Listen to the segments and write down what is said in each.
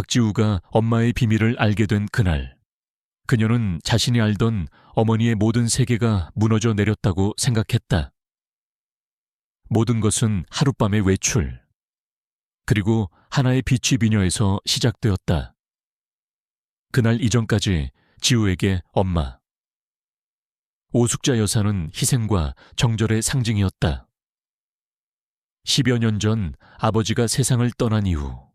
박지우가 엄마의 비밀을 알게 된 그날, 그녀는 자신이 알던 어머니의 모든 세계가 무너져 내렸다고 생각했다. 모든 것은 하룻밤의 외출, 그리고 하나의 비취 비녀에서 시작되었다. 그날 이전까지 지우에게 엄마, 오숙자 여사는 희생과 정절의 상징이었다. 10여 년 전 아버지가 세상을 떠난 이후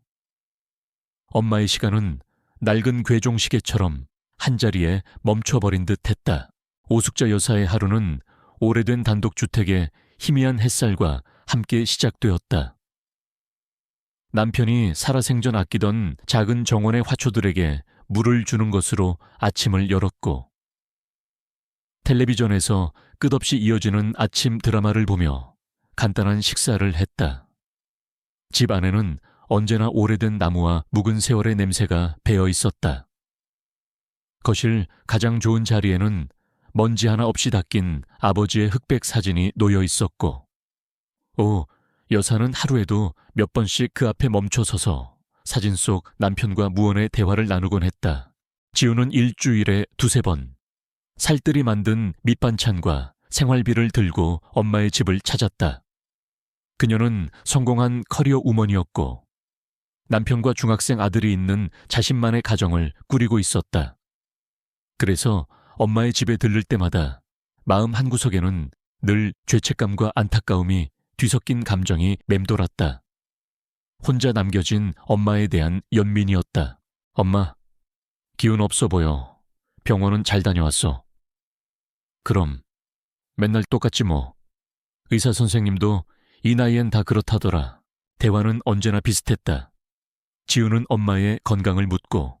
엄마의 시간은 낡은 괴종시계처럼 한자리에 멈춰버린 듯 했다. 오숙자 여사의 하루는 오래된 단독주택의 희미한 햇살과 함께 시작되었다. 남편이 살아생전 아끼던 작은 정원의 화초들에게 물을 주는 것으로 아침을 열었고, 텔레비전에서 끝없이 이어지는 아침 드라마를 보며 간단한 식사를 했다. 집 안에는 언제나 오래된 나무와 묵은 세월의 냄새가 배어 있었다. 거실 가장 좋은 자리에는 먼지 하나 없이 닦인 아버지의 흑백 사진이 놓여 있었고, 여사는 하루에도 몇 번씩 그 앞에 멈춰서서 사진 속 남편과 무언의 대화를 나누곤 했다. 지우는 일주일에 2~3번 살뜰히 만든 밑반찬과 생활비를 들고 엄마의 집을 찾았다. 그녀는 성공한 커리어 우먼이었고 남편과 중학생 아들이 있는 자신만의 가정을 꾸리고 있었다. 그래서 엄마의 집에 들를 때마다 마음 한구석에는 늘 죄책감과 안타까움이 뒤섞인 감정이 맴돌았다. 혼자 남겨진 엄마에 대한 연민이었다. 엄마, 기운 없어 보여. 병원은 잘 다녀왔어. 그럼 맨날 똑같지 뭐. 의사 선생님도 이 나이엔 다 그렇다더라. 대화는 언제나 비슷했다. 지우는 엄마의 건강을 묻고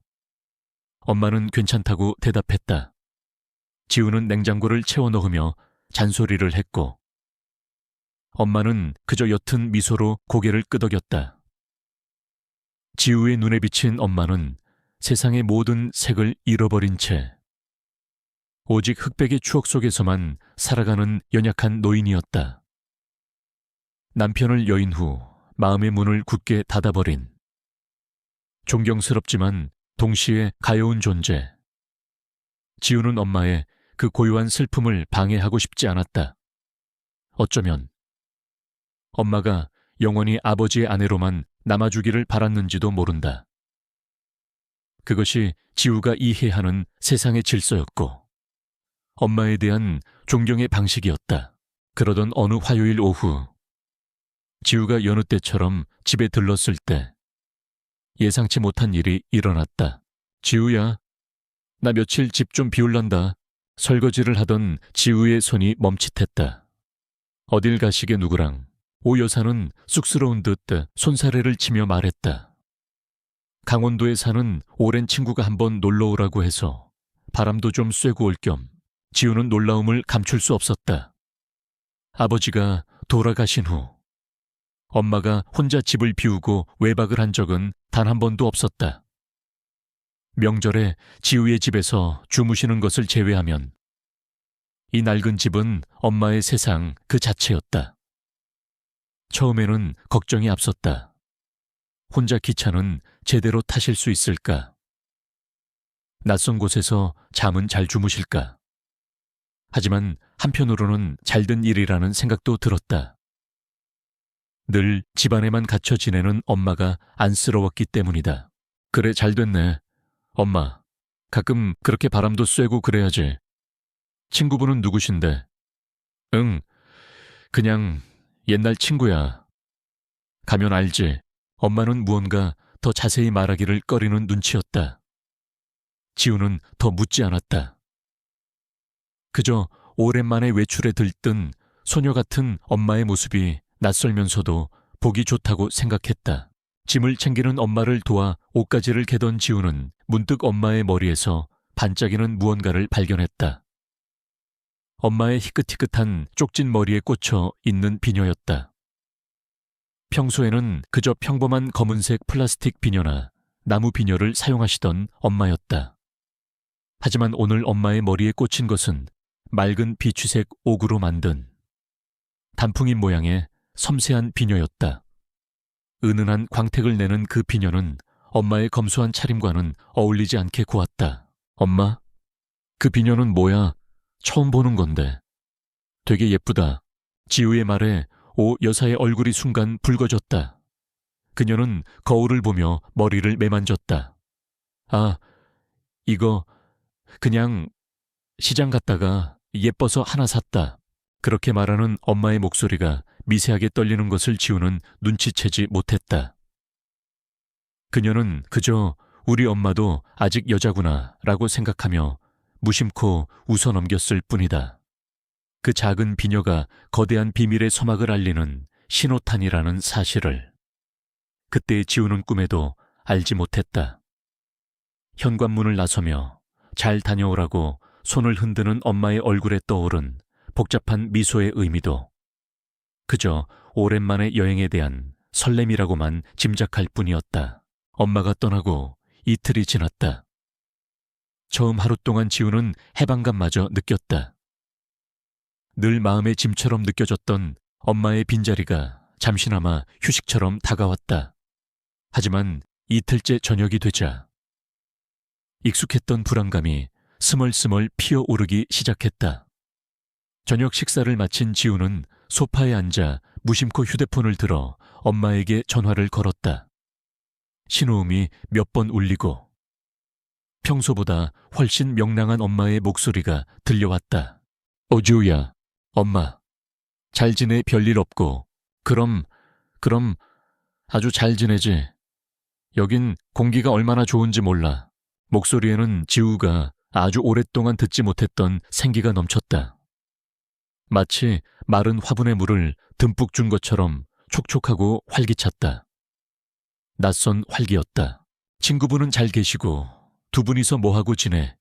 엄마는 괜찮다고 대답했다. 지우는 냉장고를 채워 넣으며 잔소리를 했고 엄마는 그저 옅은 미소로 고개를 끄덕였다. 지우의 눈에 비친 엄마는 세상의 모든 색을 잃어버린 채 오직 흑백의 추억 속에서만 살아가는 연약한 노인이었다. 남편을 여인 후 마음의 문을 굳게 닫아버린 존경스럽지만 동시에 가여운 존재. 지우는 엄마의 그 고요한 슬픔을 방해하고 싶지 않았다. 어쩌면 엄마가 영원히 아버지의 아내로만 남아주기를 바랐는지도 모른다. 그것이 지우가 이해하는 세상의 질서였고 엄마에 대한 존경의 방식이었다. 그러던 어느 화요일 오후 지우가 여느 때처럼 집에 들렀을 때 예상치 못한 일이 일어났다. 지우야, 나 며칠 집 좀 비울란다. 설거지를 하던 지우의 손이 멈칫했다. 어딜 가시게 누구랑? 오 여사는 쑥스러운 듯 손사래를 치며 말했다. 강원도에 사는 오랜 친구가 한번 놀러오라고 해서 바람도 좀 쐬고 올 겸. 지우는 놀라움을 감출 수 없었다. 아버지가 돌아가신 후 엄마가 혼자 집을 비우고 외박을 한 적은 단 한 번도 없었다. 명절에 지우의 집에서 주무시는 것을 제외하면 이 낡은 집은 엄마의 세상 그 자체였다. 처음에는 걱정이 앞섰다. 혼자 기차는 제대로 타실 수 있을까? 낯선 곳에서 잠은 잘 주무실까? 하지만 한편으로는 잘된 일이라는 생각도 들었다. 늘 집안에만 갇혀 지내는 엄마가 안쓰러웠기 때문이다. 그래, 잘 됐네. 엄마, 가끔 그렇게 바람도 쐬고 그래야지. 친구분은 누구신데? 응, 그냥 옛날 친구야. 가면 알지. 엄마는 무언가 더 자세히 말하기를 꺼리는 눈치였다. 지우는 더 묻지 않았다. 그저 오랜만에 외출에 들뜬 소녀 같은 엄마의 모습이 낯설면서도 보기 좋다고 생각했다. 짐을 챙기는 엄마를 도와 옷가지를 개던 지우는 문득 엄마의 머리에서 반짝이는 무언가를 발견했다. 엄마의 희끗희끗한 쪽진 머리에 꽂혀 있는 비녀였다. 평소에는 그저 평범한 검은색 플라스틱 비녀나 나무 비녀를 사용하시던 엄마였다. 하지만 오늘 엄마의 머리에 꽂힌 것은 맑은 비취색 옥으로 만든 단풍잎 모양의 섬세한 비녀였다. 은은한 광택을 내는 그 비녀는 엄마의 검소한 차림과는 어울리지 않게 구었다. 엄마, 그 비녀는 뭐야? 처음 보는 건데. 되게 예쁘다. 지우의 말에 오 여사의 얼굴이 순간 붉어졌다. 그녀는 거울을 보며 머리를 매만졌다. 아, 이거 그냥 시장 갔다가 예뻐서 하나 샀다. 그렇게 말하는 엄마의 목소리가 미세하게 떨리는 것을 지우는 눈치채지 못했다. 그녀는 그저 우리 엄마도 아직 여자구나 라고 생각하며 무심코 웃어 넘겼을 뿐이다. 그 작은 비녀가 거대한 비밀의 서막을 알리는 신호탄이라는 사실을 그때의 지우는 꿈에도 알지 못했다. 현관문을 나서며 잘 다녀오라고 손을 흔드는 엄마의 얼굴에 떠오른 복잡한 미소의 의미도 그저 오랜만의 여행에 대한 설렘이라고만 짐작할 뿐이었다. 엄마가 떠나고 이틀이 지났다. 처음 하루 동안 지우는 해방감마저 느꼈다. 늘 마음의 짐처럼 느껴졌던 엄마의 빈자리가 잠시나마 휴식처럼 다가왔다. 하지만 이틀째 저녁이 되자 익숙했던 불안감이 스멀스멀 피어오르기 시작했다. 저녁 식사를 마친 지우는 소파에 앉아 무심코 휴대폰을 들어 엄마에게 전화를 걸었다. 신호음이 몇 번 울리고 평소보다 훨씬 명랑한 엄마의 목소리가 들려왔다. 지우야, 엄마, 잘 지내? 별일 없고. 그럼 아주 잘 지내지. 여긴 공기가 얼마나 좋은지 몰라. 목소리에는 지우가 아주 오랫동안 듣지 못했던 생기가 넘쳤다. 마치 마른 화분에 물을 듬뿍 준 것처럼 촉촉하고 활기찼다. 낯선 활기였다. 친구분은 잘 계시고 두 분이서 뭐하고 지내?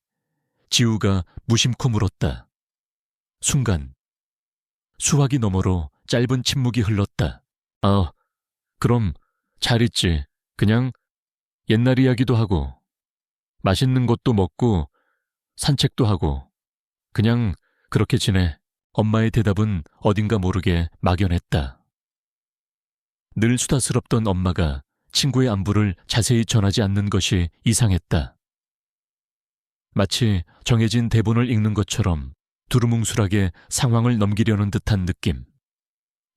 지우가 무심코 물었다. 순간 수화기 너머로 짧은 침묵이 흘렀다. 그럼 잘 있지. 그냥 옛날 이야기도 하고 맛있는 것도 먹고 산책도 하고 그냥 그렇게 지내. 엄마의 대답은 어딘가 모르게 막연했다. 늘 수다스럽던 엄마가 친구의 안부를 자세히 전하지 않는 것이 이상했다. 마치 정해진 대본을 읽는 것처럼 두루뭉술하게 상황을 넘기려는 듯한 느낌.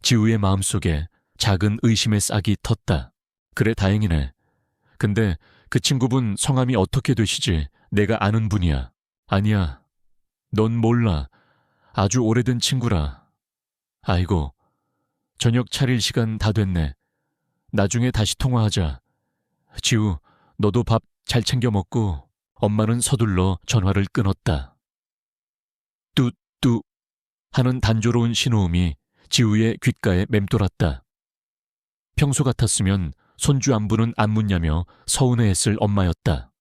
지우의 마음속에 작은 의심의 싹이 텄다. 그래, 다행이네. 근데 그 친구분 성함이 어떻게 되시지? 내가 아는 분이야. 아니야. 넌 몰라. 아주 오래된 친구라. 아이고, 저녁 차릴 시간 다 됐네. 나중에 다시 통화하자. 지우, 너도 밥 잘 챙겨 먹고. 엄마는 서둘러 전화를 끊었다. 뚜뚜 하는 단조로운 신호음이 지우의 귓가에 맴돌았다. 평소 같았으면 손주 안부는 안 묻냐며 서운해했을 엄마였다.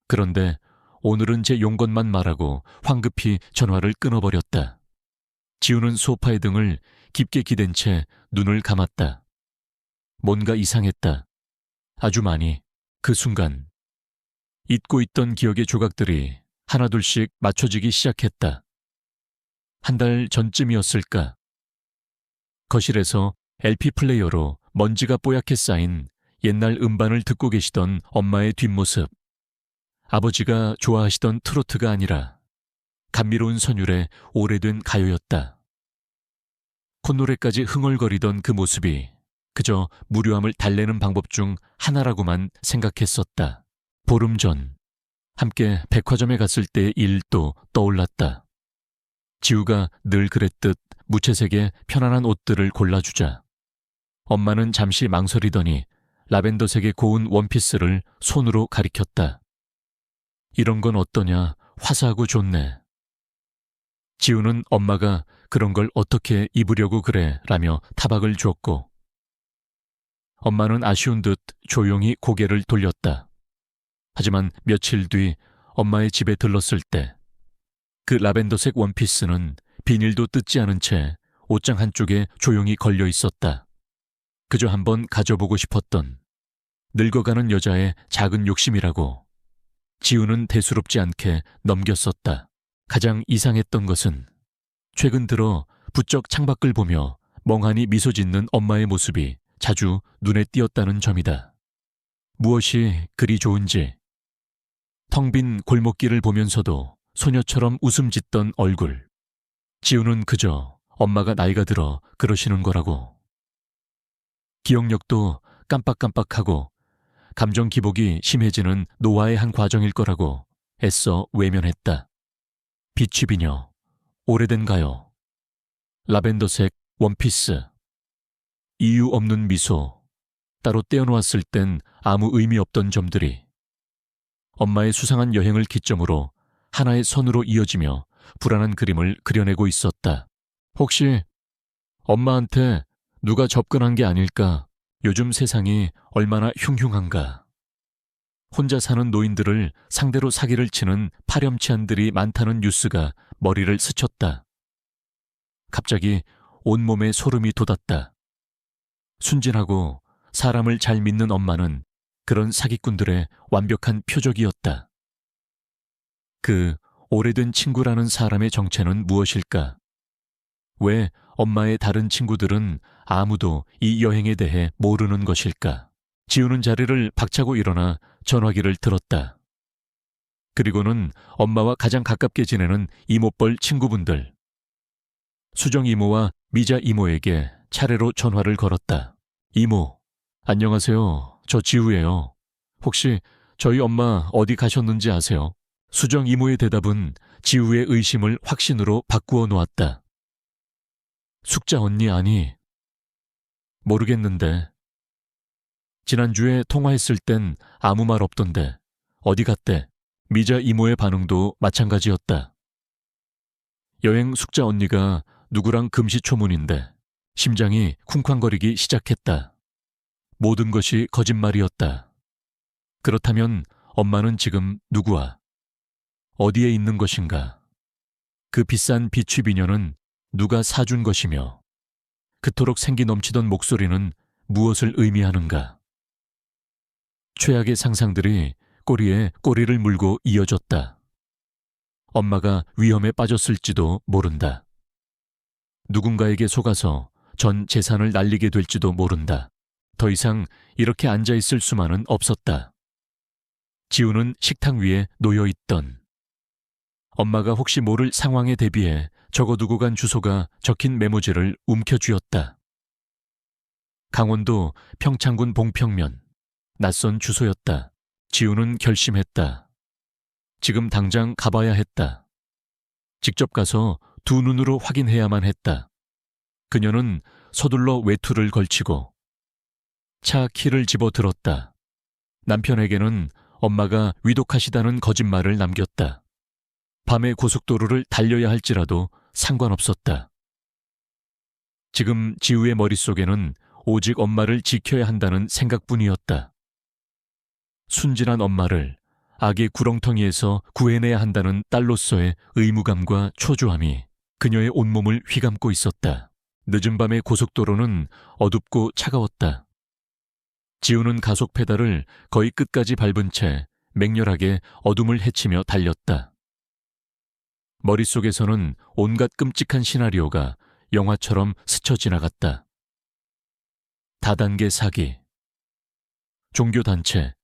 그런데 오늘은 제 용건만 말하고 황급히 전화를 끊어버렸다. 지우는 소파의 등을 깊게 기댄 채 눈을 감았다. 뭔가 이상했다. 아주 많이. 그 순간 잊고 있던 기억의 조각들이 하나둘씩 맞춰지기 시작했다. 한 달 전쯤이었을까? 거실에서 LP 플레이어로 먼지가 뽀얗게 쌓인 옛날 음반을 듣고 계시던 엄마의 뒷모습. 아버지가 좋아하시던 트로트가 아니라 감미로운 선율의 오래된 가요였다. 콧노래까지 흥얼거리던 그 모습이 그저 무료함을 달래는 방법 중 하나라고만 생각했었다. 보름 전 함께 백화점에 갔을 때의 일도 떠올랐다. 지우가 늘 그랬듯 무채색의 편안한 옷들을 골라주자 엄마는 잠시 망설이더니 라벤더색의 고운 원피스를 손으로 가리켰다. 이런 건 어떠냐? 화사하고 좋네. 지우는 엄마가 그런 걸 어떻게 입으려고 그래? 라며 타박을 주었고 엄마는 아쉬운 듯 조용히 고개를 돌렸다. 하지만 며칠 뒤 엄마의 집에 들렀을 때 그 라벤더색 원피스는 비닐도 뜯지 않은 채 옷장 한쪽에 조용히 걸려 있었다. 그저 한번 가져보고 싶었던 늙어가는 여자의 작은 욕심이라고 지우는 대수롭지 않게 넘겼었다. 가장 이상했던 것은 최근 들어 부쩍 창밖을 보며 멍하니 미소 짓는 엄마의 모습이 자주 눈에 띄었다는 점이다. 무엇이 그리 좋은지. 텅 빈 골목길을 보면서도 소녀처럼 웃음 짓던 얼굴. 지우는 그저 엄마가 나이가 들어 그러시는 거라고. 기억력도 깜빡깜빡하고 감정 기복이 심해지는 노화의 한 과정일 거라고 애써 외면했다. 비취비녀, 오래된 가요, 라벤더색 원피스, 이유 없는 미소, 따로 떼어놓았을 땐 아무 의미 없던 점들이 엄마의 수상한 여행을 기점으로 하나의 선으로 이어지며 불안한 그림을 그려내고 있었다. 혹시 엄마한테 누가 접근한 게 아닐까? 요즘 세상이 얼마나 흉흉한가. 혼자 사는 노인들을 상대로 사기를 치는 파렴치한들이 많다는 뉴스가 머리를 스쳤다. 갑자기 온몸에 소름이 돋았다. 순진하고 사람을 잘 믿는 엄마는 그런 사기꾼들의 완벽한 표적이었다. 그 오래된 친구라는 사람의 정체는 무엇일까? 왜 엄마의 다른 친구들은 아무도 이 여행에 대해 모르는 것일까? 지우는 자리를 박차고 일어나 전화기를 들었다. 그리고는 엄마와 가장 가깝게 지내는 이모뻘 친구분들, 수정 이모와 미자 이모에게 차례로 전화를 걸었다. 이모, 안녕하세요. 저 지우예요. 혹시 저희 엄마 어디 가셨는지 아세요? 수정 이모의 대답은 지우의 의심을 확신으로 바꾸어 놓았다. 숙자 언니 아니? 모르겠는데. 지난주에 통화했을 땐 아무 말 없던데 어디 갔대? 미자 이모의 반응도 마찬가지였다. 여행 숙자 언니가 누구랑 금시초문인데 심장이 쿵쾅거리기 시작했다. 모든 것이 거짓말이었다. 그렇다면 엄마는 지금 누구와 어디에 있는 것인가? 그 비싼 비취비녀는 누가 사준 것이며 그토록 생기 넘치던 목소리는 무엇을 의미하는가? 최악의 상상들이 꼬리에 꼬리를 물고 이어졌다. 엄마가 위험에 빠졌을지도 모른다. 누군가에게 속아서 전 재산을 날리게 될지도 모른다. 더 이상 이렇게 앉아있을 수만은 없었다. 지우는 식탁 위에 놓여있던 엄마가 혹시 모를 상황에 대비해 적어두고 간 주소가 적힌 메모지를 움켜쥐었다. 강원도 평창군 봉평면. 낯선 주소였다. 지우는 결심했다. 지금 당장 가봐야 했다. 직접 가서 두 눈으로 확인해야만 했다. 그녀는 서둘러 외투를 걸치고 차 키를 집어 들었다. 남편에게는 엄마가 위독하시다는 거짓말을 남겼다. 밤에 고속도로를 달려야 할지라도 상관없었다. 지금 지우의 머릿속에는 오직 엄마를 지켜야 한다는 생각뿐이었다. 순진한 엄마를 악의 구렁텅이에서 구해내야 한다는 딸로서의 의무감과 초조함이 그녀의 온몸을 휘감고 있었다. 늦은 밤의 고속도로는 어둡고 차가웠다. 지우는 가속 페달을 거의 끝까지 밟은 채 맹렬하게 어둠을 헤치며 달렸다. 머릿속에서는 온갖 끔찍한 시나리오가 영화처럼 스쳐 지나갔다. 다단계 사기, 종교단체,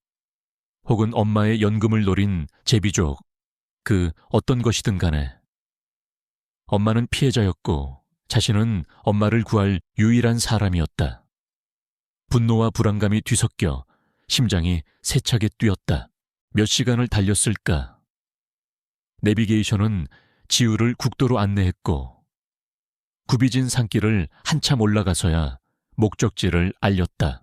혹은 엄마의 연금을 노린 제비족, 그 어떤 것이든 간에. 엄마는 피해자였고 자신은 엄마를 구할 유일한 사람이었다. 분노와 불안감이 뒤섞여 심장이 세차게 뛰었다. 몇 시간을 달렸을까? 내비게이션은 지우를 국도로 안내했고 굽이진 산길을 한참 올라가서야 목적지를 알렸다.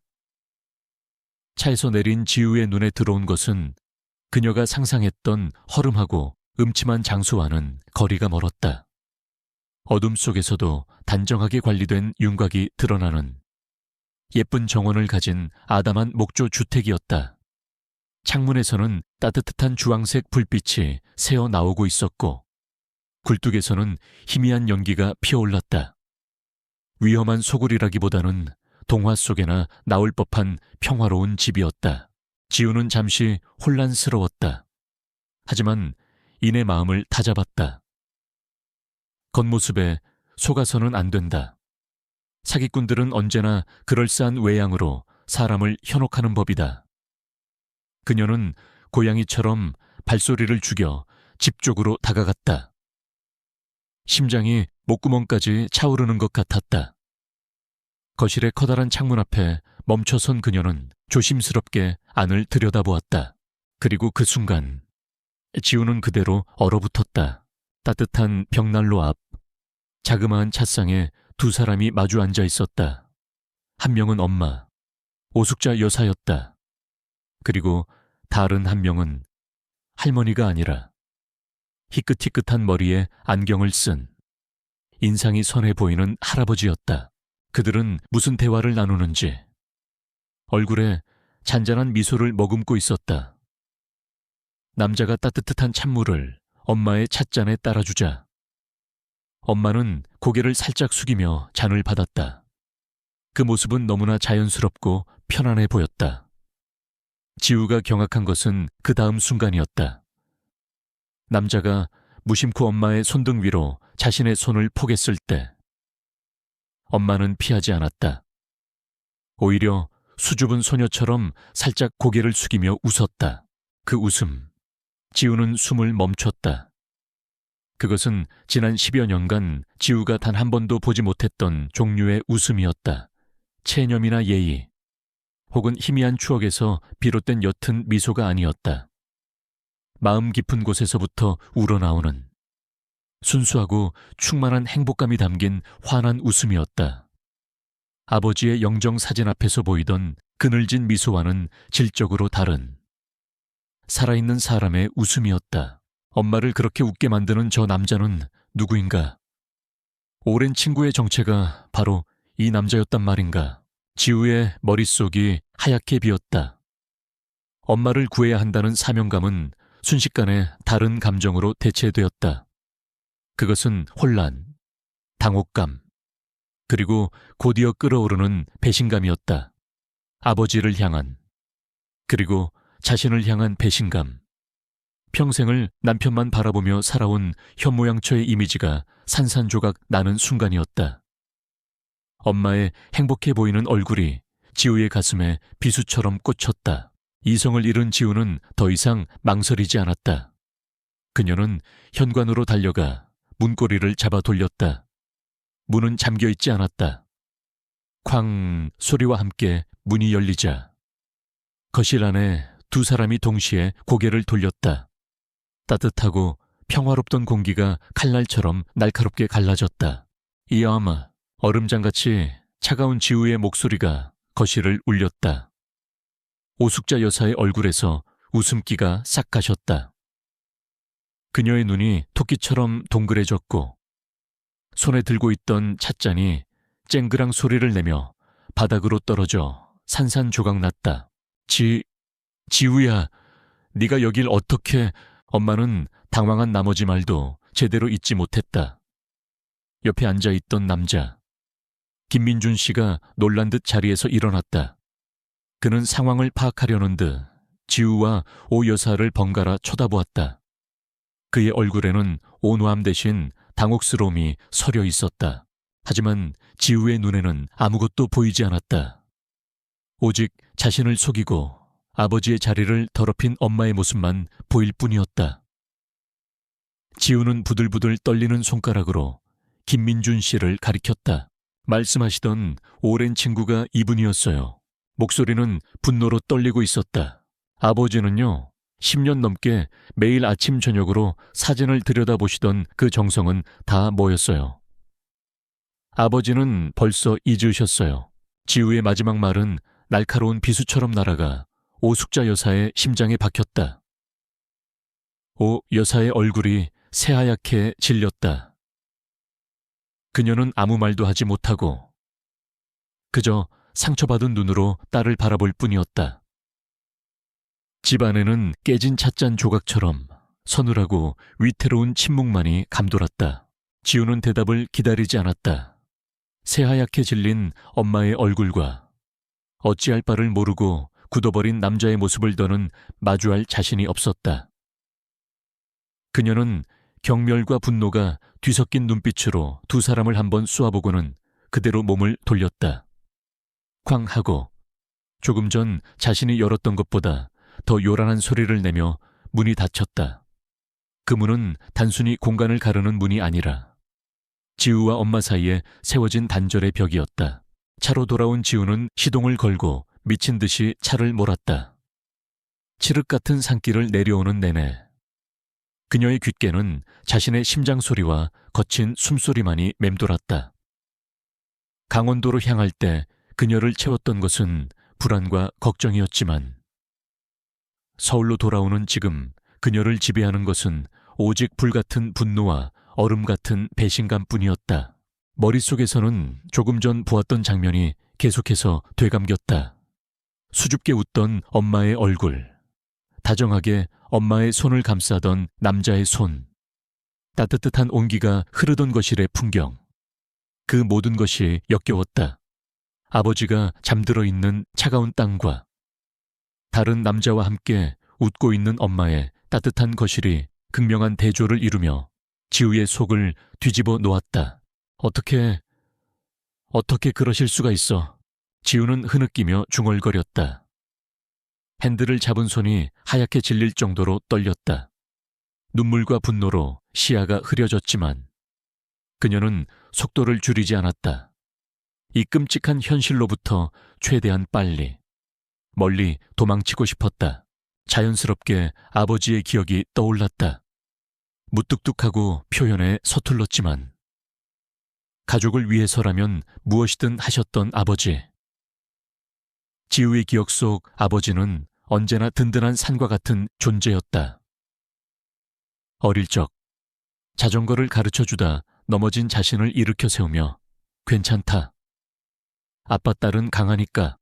차에서 내린 지우의 눈에 들어온 것은 그녀가 상상했던 허름하고 음침한 장소와는 거리가 멀었다. 어둠 속에서도 단정하게 관리된 윤곽이 드러나는 예쁜 정원을 가진 아담한 목조 주택이었다. 창문에서는 따뜻한 주황색 불빛이 새어 나오고 있었고 굴뚝에서는 희미한 연기가 피어올랐다. 위험한 소굴이라기보다는 동화 속에나 나올 법한 평화로운 집이었다. 지우는 잠시 혼란스러웠다. 하지만 이내 마음을 다잡았다. 겉모습에 속아서는 안 된다. 사기꾼들은 언제나 그럴싸한 외양으로 사람을 현혹하는 법이다. 그녀는 고양이처럼 발소리를 죽여 집 쪽으로 다가갔다. 심장이 목구멍까지 차오르는 것 같았다. 거실의 커다란 창문 앞에 멈춰선 그녀는 조심스럽게 안을 들여다보았다. 그리고 그 순간 지우는 그대로 얼어붙었다. 따뜻한 벽난로 앞, 자그마한 찻상에 두 사람이 마주 앉아 있었다. 한 명은 엄마, 오숙자 여사였다. 그리고 다른 한 명은 할머니가 아니라 희끗희끗한 머리에 안경을 쓴 인상이 선해 보이는 할아버지였다. 그들은 무슨 대화를 나누는지 얼굴에 잔잔한 미소를 머금고 있었다. 남자가 따뜻한 찬물을 엄마의 찻잔에 따라주자 엄마는 고개를 살짝 숙이며 잔을 받았다. 그 모습은 너무나 자연스럽고 편안해 보였다. 지우가 경악한 것은 그 다음 순간이었다. 남자가 무심코 엄마의 손등 위로 자신의 손을 포겠을 때 엄마는 피하지 않았다. 오히려 수줍은 소녀처럼 살짝 고개를 숙이며 웃었다. 그 웃음, 지우는 숨을 멈췄다. 그것은 지난 10여 년간 지우가 단 한 번도 보지 못했던 종류의 웃음이었다. 체념이나 예의, 혹은 희미한 추억에서 비롯된 옅은 미소가 아니었다. 마음 깊은 곳에서부터 우러나오는 순수하고 충만한 행복감이 담긴 환한 웃음이었다. 아버지의 영정 사진 앞에서 보이던 그늘진 미소와는 질적으로 다른 살아있는 사람의 웃음이었다. 엄마를 그렇게 웃게 만드는 저 남자는 누구인가? 오랜 친구의 정체가 바로 이 남자였단 말인가? 지우의 머릿속이 하얗게 비었다. 엄마를 구해야 한다는 사명감은 순식간에 다른 감정으로 대체되었다. 그것은 혼란, 당혹감, 그리고 곧이어 끓어오르는 배신감이었다. 아버지를 향한, 그리고 자신을 향한 배신감. 평생을 남편만 바라보며 살아온 현모양처의 이미지가 산산조각 나는 순간이었다. 엄마의 행복해 보이는 얼굴이 지우의 가슴에 비수처럼 꽂혔다. 이성을 잃은 지우는 더 이상 망설이지 않았다. 그녀는 현관으로 달려가 문고리를 잡아 돌렸다. 문은 잠겨있지 않았다. 쾅 소리와 함께 문이 열리자 거실 안에 두 사람이 동시에 고개를 돌렸다. 따뜻하고 평화롭던 공기가 칼날처럼 날카롭게 갈라졌다. 이암, 얼음장같이 차가운 지우의 목소리가 거실을 울렸다. 오숙자 여사의 얼굴에서 웃음기가 싹 가셨다. 그녀의 눈이 토끼처럼 동그래졌고 손에 들고 있던 찻잔이 쨍그랑 소리를 내며 바닥으로 떨어져 산산조각 났다. 지우야, 네가 여길 어떻게... 엄마는 당황한 나머지 말도 제대로 잊지 못했다. 옆에 앉아있던 남자, 김민준 씨가 놀란 듯 자리에서 일어났다. 그는 상황을 파악하려는 듯 지우와 오 여사를 번갈아 쳐다보았다. 그의 얼굴에는 온화함 대신 당혹스러움이 서려 있었다. 하지만 지우의 눈에는 아무것도 보이지 않았다. 오직 자신을 속이고 아버지의 자리를 더럽힌 엄마의 모습만 보일 뿐이었다. 지우는 부들부들 떨리는 손가락으로 김민준 씨를 가리켰다. 말씀하시던 오랜 친구가 이분이었어요. 목소리는 분노로 떨리고 있었다. 아버지는요, 10년 넘게 매일 아침 저녁으로 사진을 들여다보시던 그 정성은 다 뭐였어요. 아버지는 벌써 잊으셨어요. 지우의 마지막 말은 날카로운 비수처럼 날아가 오숙자 여사의 심장에 박혔다. 오 여사의 얼굴이 새하얗게 질렸다. 그녀는 아무 말도 하지 못하고 그저 상처받은 눈으로 딸을 바라볼 뿐이었다. 집 안에는 깨진 찻잔 조각처럼 서늘하고 위태로운 침묵만이 감돌았다. 지우는 대답을 기다리지 않았다. 새하얗게 질린 엄마의 얼굴과 어찌할 바를 모르고 굳어버린 남자의 모습을 더는 마주할 자신이 없었다. 그녀는 경멸과 분노가 뒤섞인 눈빛으로 두 사람을 한번 쏘아보고는 그대로 몸을 돌렸다. 쾅 하고 조금 전 자신이 열었던 것보다 더 요란한 소리를 내며 문이 닫혔다. 그 문은 단순히 공간을 가르는 문이 아니라 지우와 엄마 사이에 세워진 단절의 벽이었다. 차로 돌아온 지우는 시동을 걸고 미친 듯이 차를 몰았다. 칠흑 같은 산길을 내려오는 내내 그녀의 귓게는 자신의 심장 소리와 거친 숨소리만이 맴돌았다. 강원도로 향할 때 그녀를 채웠던 것은 불안과 걱정이었지만 서울로 돌아오는 지금 그녀를 지배하는 것은 오직 불같은 분노와 얼음 같은 배신감뿐이었다. 머릿속에서는 조금 전 보았던 장면이 계속해서 되감겼다. 수줍게 웃던 엄마의 얼굴, 다정하게 엄마의 손을 감싸던 남자의 손, 따뜻한 온기가 흐르던 거실의 풍경, 그 모든 것이 역겨웠다. 아버지가 잠들어 있는 차가운 땅과 다른 남자와 함께 웃고 있는 엄마의 따뜻한 거실이 극명한 대조를 이루며 지우의 속을 뒤집어 놓았다. 어떻게 그러실 수가 있어? 지우는 흐느끼며 중얼거렸다. 핸들을 잡은 손이 하얗게 질릴 정도로 떨렸다. 눈물과 분노로 시야가 흐려졌지만 그녀는 속도를 줄이지 않았다. 이 끔찍한 현실로부터 최대한 빨리, 멀리 도망치고 싶었다. 자연스럽게 아버지의 기억이 떠올랐다. 무뚝뚝하고 표현에 서툴렀지만 가족을 위해서라면 무엇이든 하셨던 아버지. 지우의 기억 속 아버지는 언제나 든든한 산과 같은 존재였다. 어릴 적 자전거를 가르쳐주다 넘어진 자신을 일으켜 세우며 괜찮다. 아빠 딸은 강하니까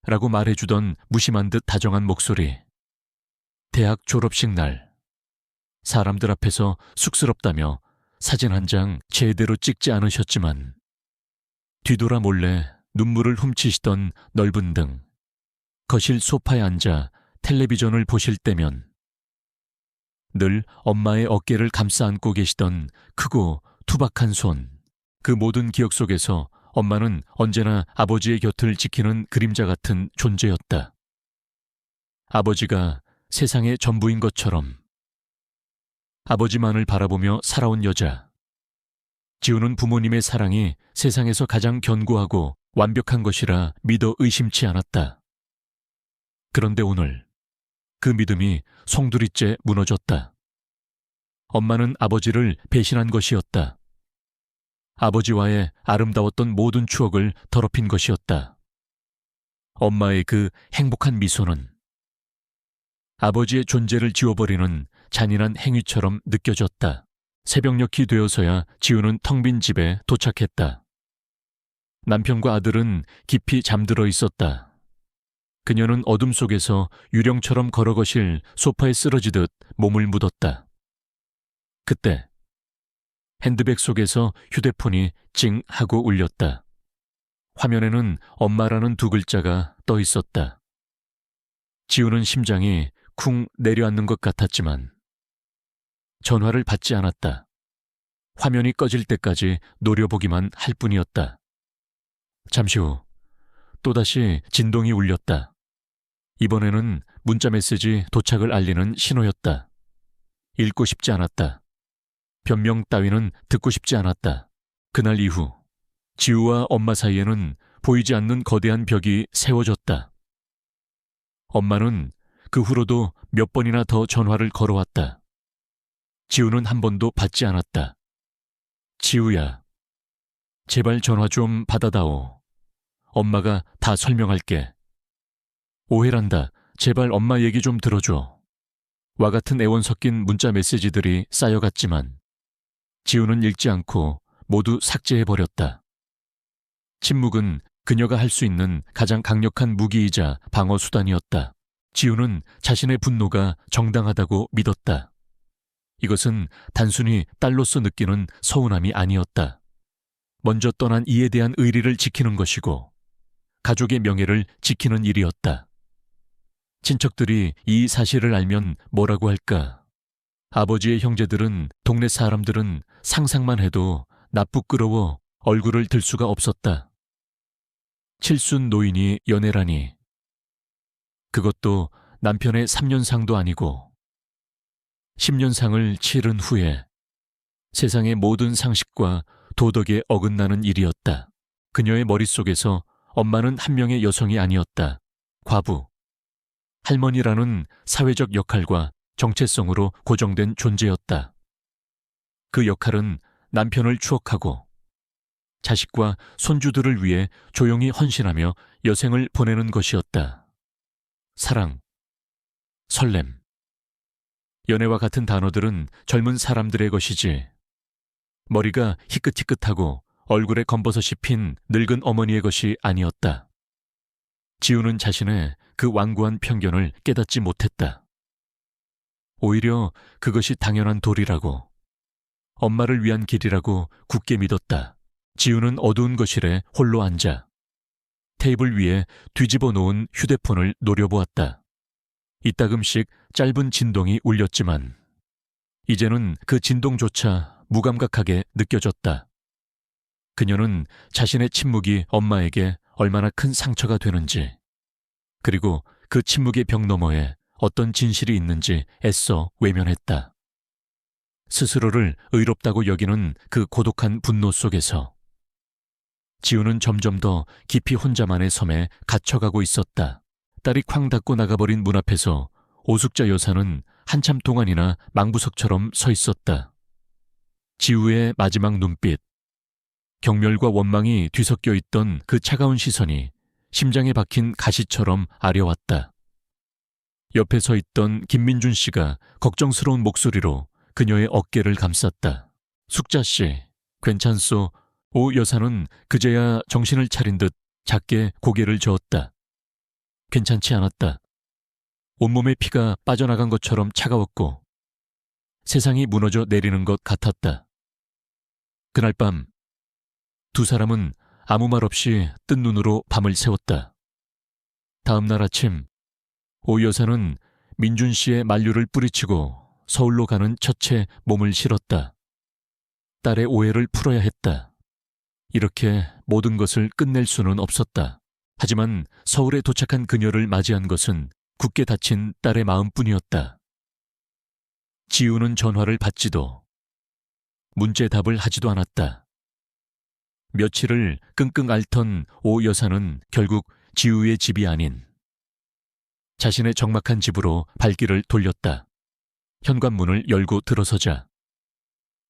라고 말해주던 무심한 듯 다정한 목소리. 대학 졸업식 날 사람들 앞에서 쑥스럽다며 사진 한 장 제대로 찍지 않으셨지만 뒤돌아 몰래 눈물을 훔치시던 넓은 등, 거실 소파에 앉아 텔레비전을 보실 때면 늘 엄마의 어깨를 감싸 안고 계시던 크고 투박한 손, 그 모든 기억 속에서 엄마는 언제나 아버지의 곁을 지키는 그림자 같은 존재였다. 아버지가 세상의 전부인 것처럼 아버지만을 바라보며 살아온 여자. 지우는 부모님의 사랑이 세상에서 가장 견고하고 완벽한 것이라 믿어 의심치 않았다. 그런데 오늘 그 믿음이 송두리째 무너졌다. 엄마는 아버지를 배신한 것이었다. 아버지와의 아름다웠던 모든 추억을 더럽힌 것이었다. 엄마의 그 행복한 미소는 아버지의 존재를 지워버리는 잔인한 행위처럼 느껴졌다. 새벽녘이 되어서야 지우는 텅 빈 집에 도착했다. 남편과 아들은 깊이 잠들어 있었다. 그녀는 어둠 속에서 유령처럼 걸어거실 소파에 쓰러지듯 몸을 묻었다. 그때 핸드백 속에서 휴대폰이 찡 하고 울렸다. 화면에는 엄마라는 두 글자가 떠 있었다. 지우는 심장이 쿵 내려앉는 것 같았지만 전화를 받지 않았다. 화면이 꺼질 때까지 노려보기만 할 뿐이었다. 잠시 후 또다시 진동이 울렸다. 이번에는 문자메시지 도착을 알리는 신호였다. 읽고 싶지 않았다. 변명 따위는 듣고 싶지 않았다. 그날 이후 지우와 엄마 사이에는 보이지 않는 거대한 벽이 세워졌다. 엄마는 그 후로도 몇 번이나 더 전화를 걸어왔다. 지우는 한 번도 받지 않았다. 지우야, 제발 전화 좀 받아다오. 엄마가 다 설명할게. 오해란다. 제발 엄마 얘기 좀 들어줘. 와 같은 애원 섞인 문자 메시지들이 쌓여갔지만 지우는 읽지 않고 모두 삭제해버렸다. 침묵은 그녀가 할 수 있는 가장 강력한 무기이자 방어 수단이었다. 지우는 자신의 분노가 정당하다고 믿었다. 이것은 단순히 딸로서 느끼는 서운함이 아니었다. 먼저 떠난 이에 대한 의리를 지키는 것이고 가족의 명예를 지키는 일이었다. 친척들이 이 사실을 알면 뭐라고 할까? 아버지의 형제들은, 동네 사람들은 상상만 해도 나쁘끄러워 얼굴을 들 수가 없었다. 칠순 노인이 연애라니. 그것도 남편의 3년상도 아니고 10년상을 치른 후에 세상의 모든 상식과 도덕에 어긋나는 일이었다. 그녀의 머릿속에서 엄마는 한 명의 여성이 아니었다. 과부, 할머니라는 사회적 역할과 정체성으로 고정된 존재였다. 그 역할은 남편을 추억하고 자식과 손주들을 위해 조용히 헌신하며 여생을 보내는 것이었다. 사랑, 설렘, 연애와 같은 단어들은 젊은 사람들의 것이지 머리가 희끗희끗하고 얼굴에 검버섯이 핀 늙은 어머니의 것이 아니었다. 지우는 자신의 그 완고한 편견을 깨닫지 못했다. 오히려 그것이 당연한 도리라고, 엄마를 위한 길이라고 굳게 믿었다. 지우는 어두운 거실에 홀로 앉아 테이블 위에 뒤집어 놓은 휴대폰을 노려보았다. 이따금씩 짧은 진동이 울렸지만 이제는 그 진동조차 무감각하게 느껴졌다. 그녀는 자신의 침묵이 엄마에게 얼마나 큰 상처가 되는지, 그리고 그 침묵의 벽 너머에 어떤 진실이 있는지 애써 외면했다. 스스로를 의롭다고 여기는 그 고독한 분노 속에서 지우는 점점 더 깊이 혼자만의 섬에 갇혀가고 있었다. 딸이 쾅 닫고 나가버린 문 앞에서 오숙자 여사는 한참 동안이나 망부석처럼 서 있었다. 지우의 마지막 눈빛, 경멸과 원망이 뒤섞여 있던 그 차가운 시선이 심장에 박힌 가시처럼 아려왔다. 옆에 서 있던 김민준 씨가 걱정스러운 목소리로 그녀의 어깨를 감쌌다. 숙자 씨, 괜찮소? 오 여사는 그제야 정신을 차린 듯 작게 고개를 저었다. 괜찮지 않았다. 온몸에 피가 빠져나간 것처럼 차가웠고 세상이 무너져 내리는 것 같았다. 그날 밤 두 사람은 아무 말 없이 뜬 눈으로 밤을 새웠다. 다음 날 아침 오 여사는 민준 씨의 만류를 뿌리치고 서울로 가는 첫째 몸을 실었다. 딸의 오해를 풀어야 했다. 이렇게 모든 것을 끝낼 수는 없었다. 하지만 서울에 도착한 그녀를 맞이한 것은 굳게 닫힌 딸의 마음뿐이었다. 지우는 전화를 받지도 문제답을 하지도 않았다. 며칠을 끙끙 앓던 오 여사는 결국 지우의 집이 아닌 자신의 적막한 집으로 발길을 돌렸다. 현관문을 열고 들어서자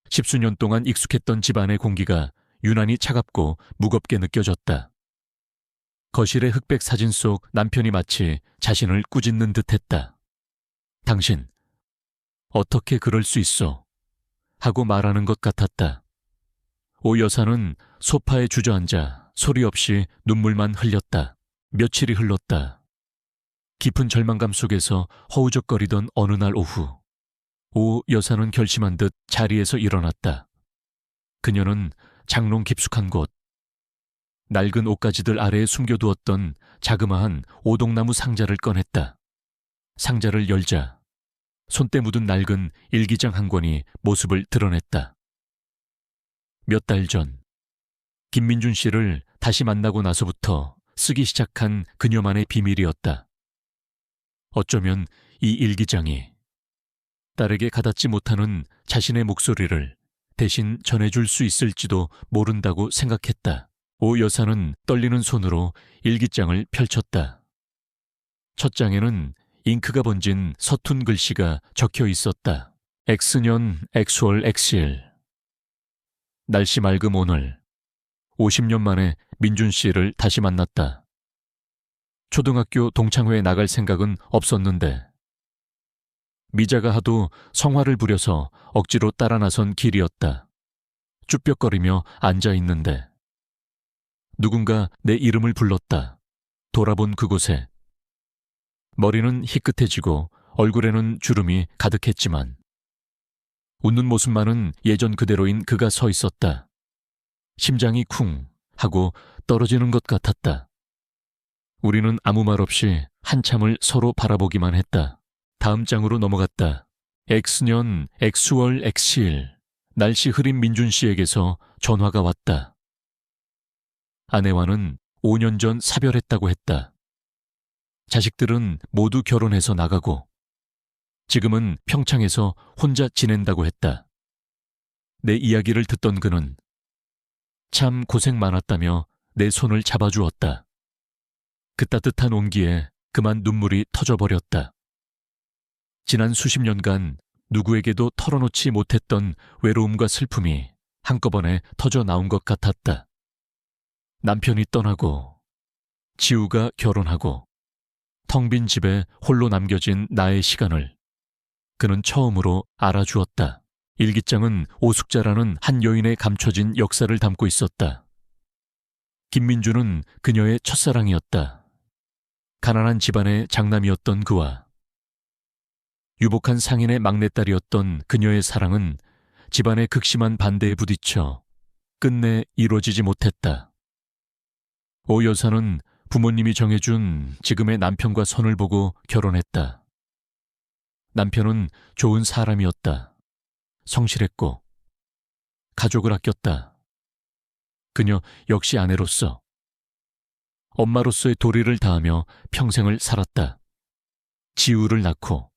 10수년 동안 익숙했던 집안의 공기가 유난히 차갑고 무겁게 느껴졌다. 거실의 흑백 사진 속 남편이 마치 자신을 꾸짖는 듯했다. 당신, 어떻게 그럴 수 있어? 하고 말하는 것 같았다. 오 여사는 소파에 주저앉아 소리 없이 눈물만 흘렸다. 며칠이 흘렀다. 깊은 절망감 속에서 허우적거리던 어느 날 오후, 오 여사는 결심한 듯 자리에서 일어났다. 그녀는 장롱 깊숙한 곳, 낡은 옷가지들 아래에 숨겨두었던 자그마한 오동나무 상자를 꺼냈다. 상자를 열자 손때 묻은 낡은 일기장 한 권이 모습을 드러냈다. 몇 달 전 김민준 씨를 다시 만나고 나서부터 쓰기 시작한 그녀만의 비밀이었다. 어쩌면 이 일기장이 딸에게 가닿지 못하는 자신의 목소리를 대신 전해줄 수 있을지도 모른다고 생각했다. 오 여사는 떨리는 손으로 일기장을 펼쳤다. 첫 장에는 잉크가 번진 서툰 글씨가 적혀 있었다. X년 X월 X일. 날씨 맑음 오늘 50년 만에 민준 씨를 다시 만났다. 초등학교 동창회에 나갈 생각은 없었는데 미자가 하도 성화를 부려서 억지로 따라 나선 길이었다. 쭈뼛거리며 앉아있는데 누군가 내 이름을 불렀다. 돌아본 그곳에 머리는 희끗해지고 얼굴에는 주름이 가득했지만 웃는 모습만은 예전 그대로인 그가 서 있었다. 심장이 쿵 하고 떨어지는 것 같았다. 우리는 아무 말 없이 한참을 서로 바라보기만 했다. 다음 장으로 넘어갔다. X년 X월 X일. 날씨 흐린 민준 씨에게서 전화가 왔다. 아내와는 5년 전 사별했다고 했다. 자식들은 모두 결혼해서 나가고 지금은 평창에서 혼자 지낸다고 했다. 내 이야기를 듣던 그는 참 고생 많았다며 내 손을 잡아주었다. 그 따뜻한 온기에 그만 눈물이 터져버렸다. 지난 수십 년간 누구에게도 털어놓지 못했던 외로움과 슬픔이 한꺼번에 터져 나온 것 같았다. 남편이 떠나고 지우가 결혼하고 텅 빈 집에 홀로 남겨진 나의 시간을 그는 처음으로 알아주었다. 일기장은 오숙자라는 한 여인의 감춰진 역사를 담고 있었다. 김민주는 그녀의 첫사랑이었다. 가난한 집안의 장남이었던 그와 유복한 상인의 막내딸이었던 그녀의 사랑은 집안의 극심한 반대에 부딪혀 끝내 이루어지지 못했다. 오 여사는 부모님이 정해준 지금의 남편과 선을 보고 결혼했다. 남편은 좋은 사람이었다. 성실했고 가족을 아꼈다. 그녀 역시 아내로서 엄마로서의 도리를 다하며 평생을 살았다. 지우를 낳고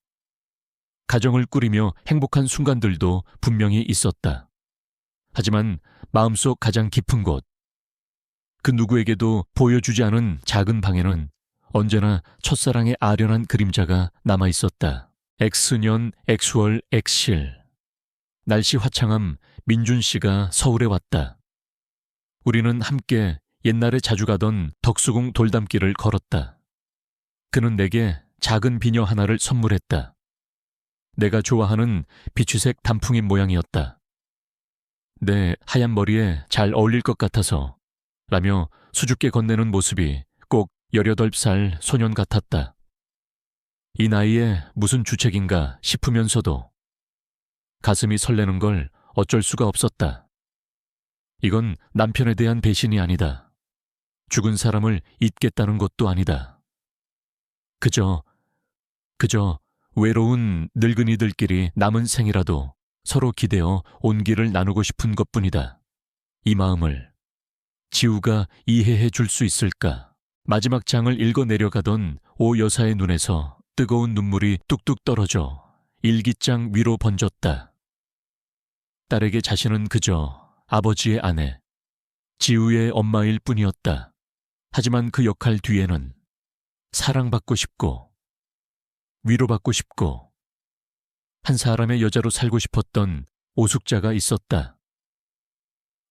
가정을 꾸리며 행복한 순간들도 분명히 있었다. 하지만 마음속 가장 깊은 곳, 그 누구에게도 보여주지 않은 작은 방에는 언제나 첫사랑의 아련한 그림자가 남아있었다. X년 X월 X실. 날씨 화창함 민준 씨가 서울에 왔다. 우리는 함께 옛날에 자주 가던 덕수궁 돌담길을 걸었다. 그는 내게 작은 비녀 하나를 선물했다. 내가 좋아하는 비추색 단풍잎 모양이었다. 내 하얀 머리에 잘 어울릴 것 같아서 라며 수줍게 건네는 모습이 꼭 18살 소년 같았다. 이 나이에 무슨 주책인가 싶으면서도 가슴이 설레는 걸 어쩔 수가 없었다. 이건 남편에 대한 배신이 아니다. 죽은 사람을 잊겠다는 것도 아니다. 그저 외로운 늙은이들끼리 남은 생이라도 서로 기대어 온기를 나누고 싶은 것뿐이다. 이 마음을 지우가 이해해 줄 수 있을까? 마지막 장을 읽어 내려가던 오 여사의 눈에서 뜨거운 눈물이 뚝뚝 떨어져 일기장 위로 번졌다. 딸에게 자신은 그저 아버지의 아내, 지우의 엄마일 뿐이었다. 하지만 그 역할 뒤에는 사랑받고 싶고 위로받고 싶고 한 사람의 여자로 살고 싶었던 오숙자가 있었다.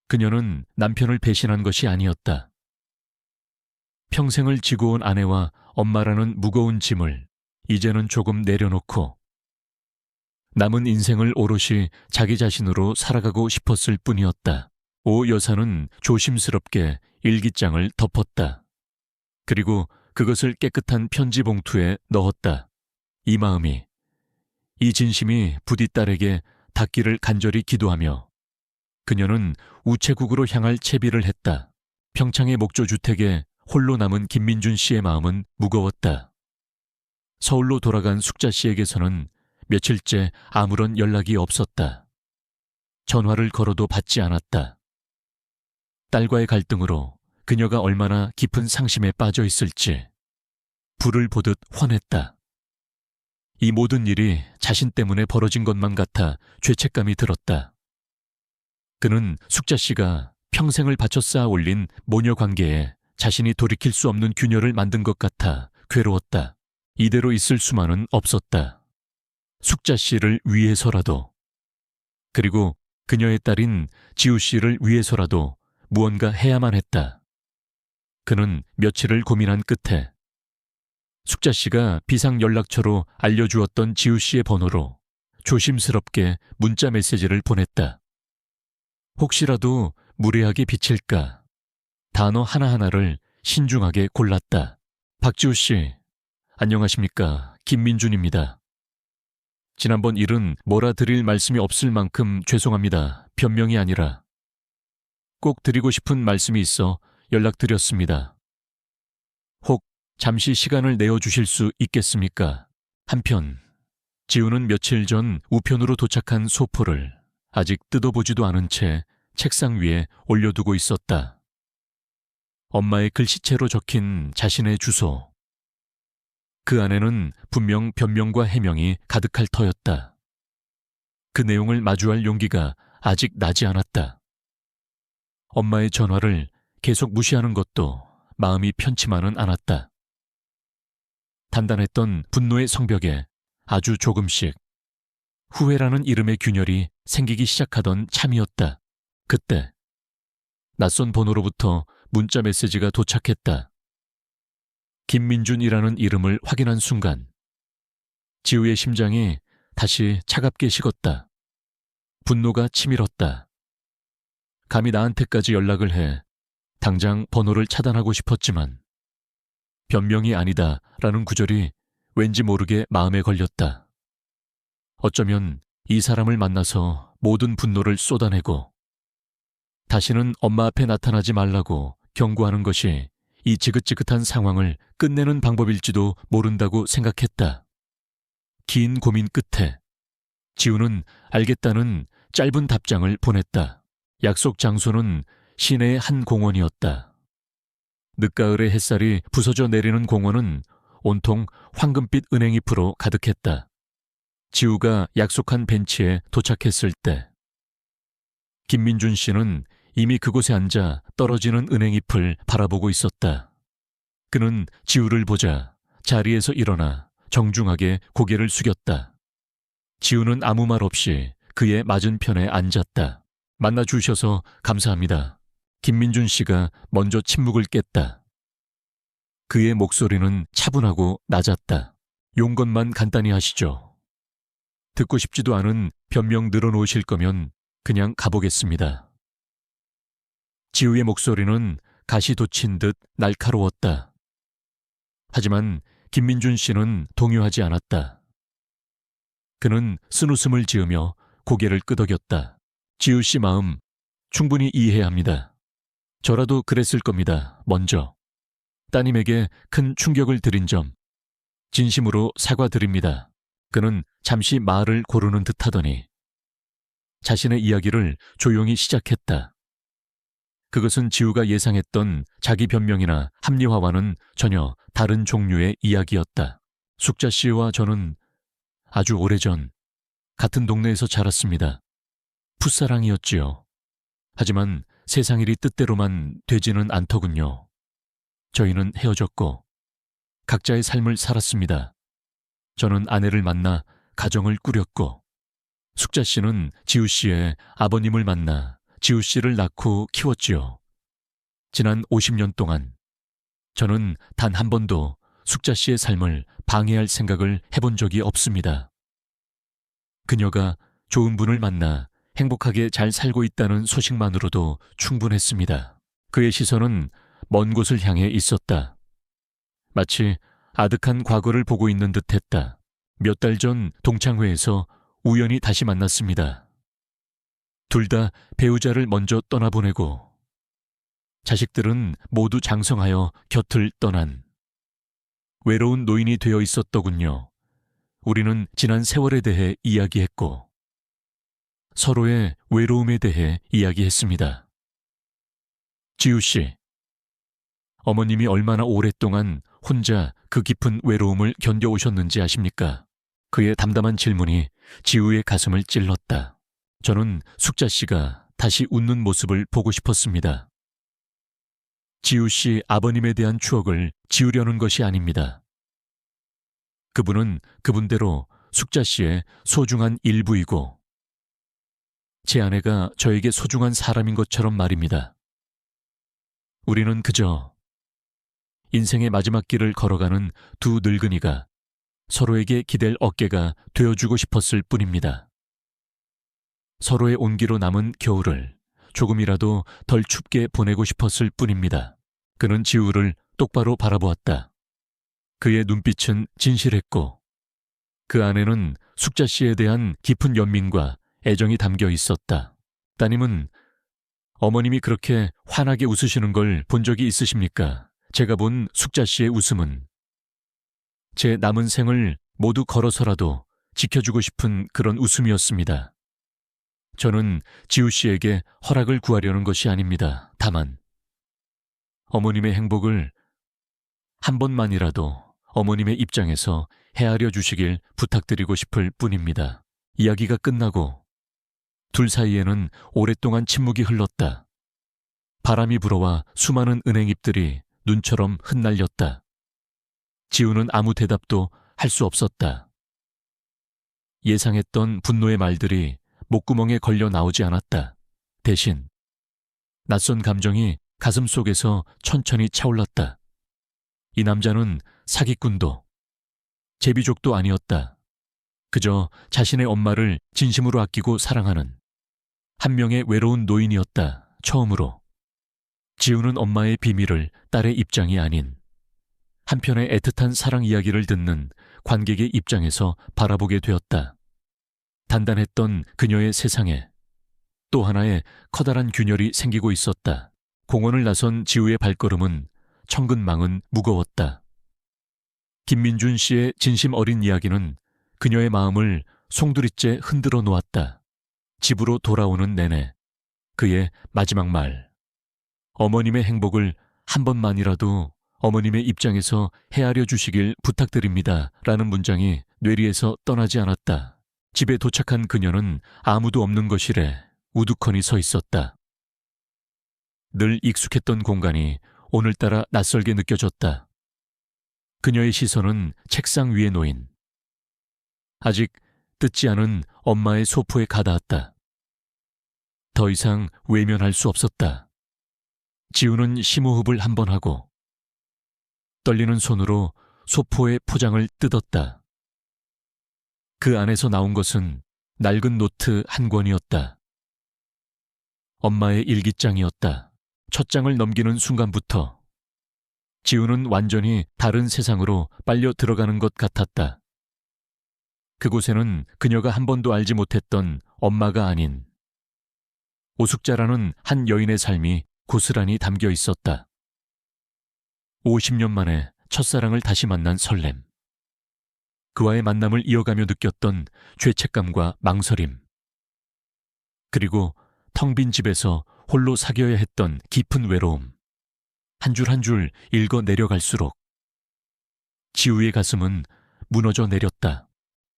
그녀는 남편을 배신한 것이 아니었다. 평생을 지고 온 아내와 엄마라는 무거운 짐을 이제는 조금 내려놓고 남은 인생을 오롯이 자기 자신으로 살아가고 싶었을 뿐이었다. 오 여사는 조심스럽게 일기장을 덮었다. 그리고 그것을 깨끗한 편지 봉투에 넣었다. 이 마음이, 이 진심이 부디 딸에게 닿기를 간절히 기도하며 그녀는 우체국으로 향할 채비를 했다. 평창의 목조주택에 홀로 남은 김민준 씨의 마음은 무거웠다. 서울로 돌아간 숙자 씨에게서는 며칠째 아무런 연락이 없었다. 전화를 걸어도 받지 않았다. 딸과의 갈등으로 그녀가 얼마나 깊은 상심에 빠져 있을지 불을 보듯 훤했다. 이 모든 일이 자신 때문에 벌어진 것만 같아 죄책감이 들었다. 그는 숙자 씨가 평생을 바쳐 쌓아 올린 모녀 관계에 자신이 돌이킬 수 없는 균열을 만든 것 같아 괴로웠다. 이대로 있을 수만은 없었다. 숙자 씨를 위해서라도, 그리고 그녀의 딸인 지우 씨를 위해서라도 무언가 해야만 했다. 그는 며칠을 고민한 끝에 숙자 씨가 비상 연락처로 알려주었던 지우 씨의 번호로 조심스럽게 문자 메시지를 보냈다. 혹시라도 무례하게 비칠까 단어 하나하나를 신중하게 골랐다. 박지우 씨, 안녕하십니까? 김민준입니다. 지난번 일은 뭐라 드릴 말씀이 없을 만큼 죄송합니다. 변명이 아니라 꼭 드리고 싶은 말씀이 있어 연락드렸습니다. 혹 잠시 시간을 내어주실 수 있겠습니까? 한편 지우는 며칠 전 우편으로 도착한 소포를 아직 뜯어보지도 않은 채 책상 위에 올려두고 있었다. 엄마의 글씨체로 적힌 자신의 주소. 그 안에는 분명 변명과 해명이 가득할 터였다. 그 내용을 마주할 용기가 아직 나지 않았다. 엄마의 전화를 계속 무시하는 것도 마음이 편치만은 않았다. 단단했던 분노의 성벽에 아주 조금씩 후회라는 이름의 균열이 생기기 시작하던 참이었다. 그때 낯선 번호로부터 문자 메시지가 도착했다. 김민준이라는 이름을 확인한 순간 지우의 심장이 다시 차갑게 식었다. 분노가 치밀었다. 감히 나한테까지 연락을 해 당장 번호를 차단하고 싶었지만 변명이 아니다라는 구절이 왠지 모르게 마음에 걸렸다. 어쩌면 이 사람을 만나서 모든 분노를 쏟아내고 다시는 엄마 앞에 나타나지 말라고 경고하는 것이 이 지긋지긋한 상황을 끝내는 방법일지도 모른다고 생각했다. 긴 고민 끝에 지우는 알겠다는 짧은 답장을 보냈다. 약속 장소는 시내의 한 공원이었다. 늦가을의 햇살이 부서져 내리는 공원은 온통 황금빛 은행잎으로 가득했다. 지우가 약속한 벤치에 도착했을 때 김민준 씨는 이미 그곳에 앉아 떨어지는 은행잎을 바라보고 있었다. 그는 지우를 보자 자리에서 일어나 정중하게 고개를 숙였다. 지우는 아무 말 없이 그의 맞은편에 앉았다. 만나주셔서 감사합니다. 김민준 씨가 먼저 침묵을 깼다. 그의 목소리는 차분하고 낮았다. 용건만 간단히 하시죠. 듣고 싶지도 않은 변명 늘어놓으실 거면 그냥 가보겠습니다. 지우의 목소리는 가시 돋친 듯 날카로웠다. 하지만 김민준 씨는 동요하지 않았다. 그는 쓴웃음을 지으며 고개를 끄덕였다. 지우 씨 마음 충분히 이해합니다. 저라도 그랬을 겁니다. 먼저 따님에게 큰 충격을 드린 점 진심으로 사과드립니다. 그는 잠시 말을 고르는 듯하더니 자신의 이야기를 조용히 시작했다. 그것은 지우가 예상했던 자기 변명이나 합리화와는 전혀 다른 종류의 이야기였다. 숙자 씨와 저는 아주 오래전 같은 동네에서 자랐습니다. 풋사랑이었지요. 하지만 세상 일이 뜻대로만 되지는 않더군요. 저희는 헤어졌고 각자의 삶을 살았습니다. 저는 아내를 만나 가정을 꾸렸고 숙자 씨는 지우 씨의 아버님을 만나 지우 씨를 낳고 키웠지요. 지난 50년 동안 저는 단 한 번도 숙자 씨의 삶을 방해할 생각을 해본 적이 없습니다. 그녀가 좋은 분을 만나 행복하게 잘 살고 있다는 소식만으로도 충분했습니다. 그의 시선은 먼 곳을 향해 있었다. 마치 아득한 과거를 보고 있는 듯했다. 몇 달 전 동창회에서 우연히 다시 만났습니다. 둘 다 배우자를 먼저 떠나보내고 자식들은 모두 장성하여 곁을 떠난 외로운 노인이 되어 있었더군요. 우리는 지난 세월에 대해 이야기했고 서로의 외로움에 대해 이야기했습니다. 지우 씨, 어머님이 얼마나 오랫동안 혼자 그 깊은 외로움을 견뎌오셨는지 아십니까? 그의 담담한 질문이 지우의 가슴을 찔렀다. 저는 숙자 씨가 다시 웃는 모습을 보고 싶었습니다. 지우 씨 아버님에 대한 추억을 지우려는 것이 아닙니다. 그분은 그분대로 숙자 씨의 소중한 일부이고 제 아내가 저에게 소중한 사람인 것처럼 말입니다. 우리는 그저 인생의 마지막 길을 걸어가는 두 늙은이가 서로에게 기댈 어깨가 되어주고 싶었을 뿐입니다. 서로의 온기로 남은 겨울을 조금이라도 덜 춥게 보내고 싶었을 뿐입니다. 그는 지우를 똑바로 바라보았다. 그의 눈빛은 진실했고 그 안에는 숙자 씨에 대한 깊은 연민과 애정이 담겨 있었다. 따님은 어머님이 그렇게 환하게 웃으시는 걸 본 적이 있으십니까? 제가 본 숙자 씨의 웃음은 제 남은 생을 모두 걸어서라도 지켜주고 싶은 그런 웃음이었습니다. 저는 지우 씨에게 허락을 구하려는 것이 아닙니다. 다만 어머님의 행복을 한 번만이라도 어머님의 입장에서 헤아려 주시길 부탁드리고 싶을 뿐입니다. 이야기가 끝나고 둘 사이에는 오랫동안 침묵이 흘렀다. 바람이 불어와 수많은 은행잎들이 눈처럼 흩날렸다. 지우는 아무 대답도 할 수 없었다. 예상했던 분노의 말들이 목구멍에 걸려 나오지 않았다. 대신 낯선 감정이 가슴 속에서 천천히 차올랐다. 이 남자는 사기꾼도 제비족도 아니었다. 그저 자신의 엄마를 진심으로 아끼고 사랑하는 한 명의 외로운 노인이었다. 처음으로 지우는 엄마의 비밀을 딸의 입장이 아닌 한편의 애틋한 사랑 이야기를 듣는 관객의 입장에서 바라보게 되었다. 단단했던 그녀의 세상에 또 하나의 커다란 균열이 생기고 있었다. 공원을 나선 지우의 발걸음은 천근망은 무거웠다. 김민준 씨의 진심 어린 이야기는 그녀의 마음을 송두리째 흔들어 놓았다. 집으로 돌아오는 내내 그의 마지막 말, 어머님의 행복을 한 번만이라도 어머님의 입장에서 헤아려 주시길 부탁드립니다. 라는 문장이 뇌리에서 떠나지 않았다. 집에 도착한 그녀는 아무도 없는 거실에 우두커니 서 있었다. 늘 익숙했던 공간이 오늘따라 낯설게 느껴졌다. 그녀의 시선은 책상 위에 놓인 아직 뜯지 않은 엄마의 소포에 가닿았다. 더 이상 외면할 수 없었다. 지우는 심호흡을 한 번 하고 떨리는 손으로 소포의 포장을 뜯었다. 그 안에서 나온 것은 낡은 노트 한 권이었다. 엄마의 일기장이었다. 첫 장을 넘기는 순간부터 지우는 완전히 다른 세상으로 빨려 들어가는 것 같았다. 그곳에는 그녀가 한 번도 알지 못했던 엄마가 아닌 오숙자라는 한 여인의 삶이 고스란히 담겨 있었다. 50년 만에 첫사랑을 다시 만난 설렘. 그와의 만남을 이어가며 느꼈던 죄책감과 망설임. 그리고 텅 빈 집에서 홀로 사귀어야 했던 깊은 외로움. 한 줄 한 줄 읽어 내려갈수록 지우의 가슴은 무너져 내렸다.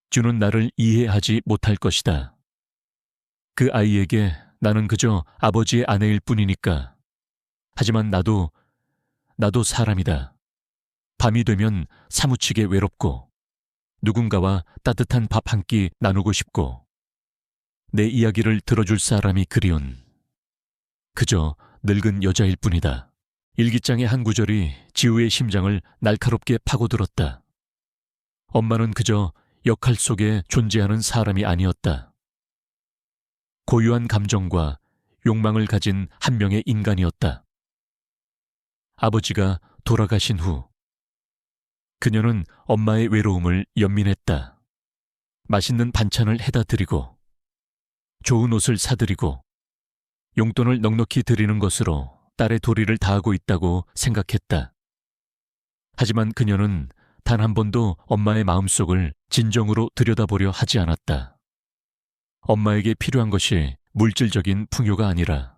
주는 나를 이해하지 못할 것이다. 그 아이에게 나는 그저 아버지의 아내일 뿐이니까. 하지만 나도 사람이다. 밤이 되면 사무치게 외롭고 누군가와 따뜻한 밥 한 끼 나누고 싶고 내 이야기를 들어줄 사람이 그리운 그저 늙은 여자일 뿐이다. 일기장의 한 구절이 지우의 심장을 날카롭게 파고들었다. 엄마는 그저 역할 속에 존재하는 사람이 아니었다. 고유한 감정과 욕망을 가진 한 명의 인간이었다. 아버지가 돌아가신 후 그녀는 엄마의 외로움을 연민했다. 맛있는 반찬을 해다 드리고 좋은 옷을 사드리고 용돈을 넉넉히 드리는 것으로 딸의 도리를 다하고 있다고 생각했다. 하지만 그녀는 단 한 번도 엄마의 마음속을 진정으로 들여다보려 하지 않았다. 엄마에게 필요한 것이 물질적인 풍요가 아니라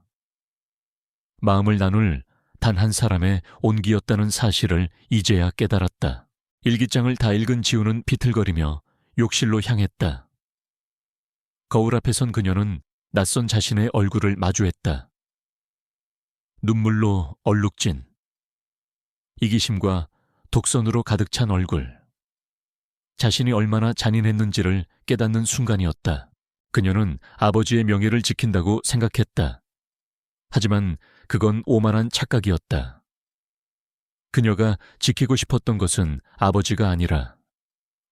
마음을 나눌 단 한 사람의 온기였다는 사실을 이제야 깨달았다. 일기장을 다 읽은 지우는 비틀거리며 욕실로 향했다. 거울 앞에 선 그녀는 낯선 자신의 얼굴을 마주했다. 눈물로 얼룩진 이기심과 독선으로 가득 찬 얼굴. 자신이 얼마나 잔인했는지를 깨닫는 순간이었다. 그녀는 아버지의 명예를 지킨다고 생각했다. 하지만 그건 오만한 착각이었다. 그녀가 지키고 싶었던 것은 아버지가 아니라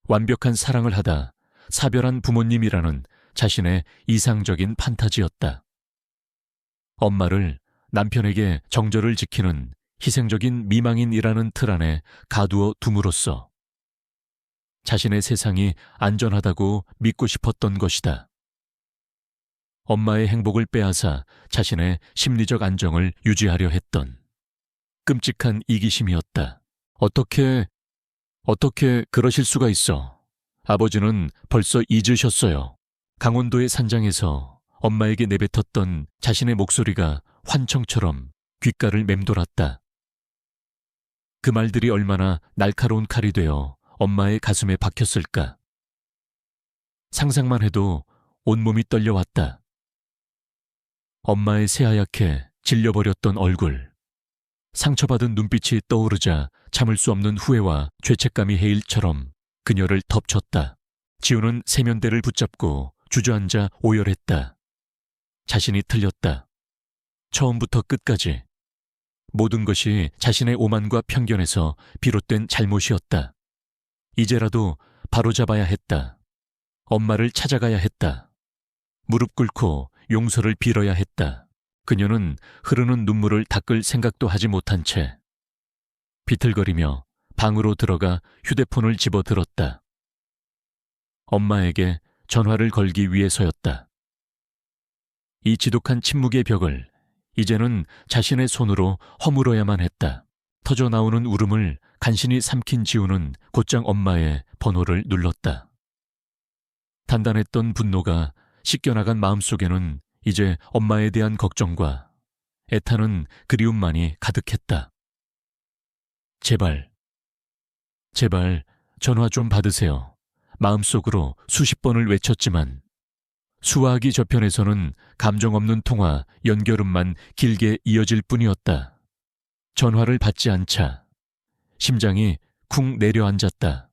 완벽한 사랑을 하다 사별한 부모님이라는 자신의 이상적인 판타지였다. 엄마를 남편에게 정절을 지키는 희생적인 미망인이라는 틀 안에 가두어 둠으로써 자신의 세상이 안전하다고 믿고 싶었던 것이다. 엄마의 행복을 빼앗아 자신의 심리적 안정을 유지하려 했던 끔찍한 이기심이었다. 어떻게 그러실 수가 있어. 아버지는 벌써 잊으셨어요. 강원도의 산장에서 엄마에게 내뱉었던 자신의 목소리가 환청처럼 귓가를 맴돌았다. 그 말들이 얼마나 날카로운 칼이 되어 엄마의 가슴에 박혔을까. 상상만 해도 온몸이 떨려왔다. 엄마의 새하얗게 질려버렸던 얼굴, 상처받은 눈빛이 떠오르자 참을 수 없는 후회와 죄책감이 해일처럼 그녀를 덮쳤다. 지우는 세면대를 붙잡고 주저앉아 오열했다. 자신이 틀렸다. 처음부터 끝까지. 모든 것이 자신의 오만과 편견에서 비롯된 잘못이었다. 이제라도 바로잡아야 했다. 엄마를 찾아가야 했다. 무릎 꿇고 용서를 빌어야 했다. 그녀는 흐르는 눈물을 닦을 생각도 하지 못한 채 비틀거리며 방으로 들어가 휴대폰을 집어들었다. 엄마에게 전화를 걸기 위해서였다. 이 지독한 침묵의 벽을 이제는 자신의 손으로 허물어야만 했다. 터져나오는 울음을 간신히 삼킨 지우는 곧장 엄마의 번호를 눌렀다. 단단했던 분노가 씻겨나간 마음속에는 이제 엄마에 대한 걱정과 애타는 그리움만이 가득했다. 제발, 제발 전화 좀 받으세요. 마음속으로 수십 번을 외쳤지만 수화하기 저편에서는 감정 없는 통화 연결음만 길게 이어질 뿐이었다. 전화를 받지 않자 심장이 쿵 내려앉았다.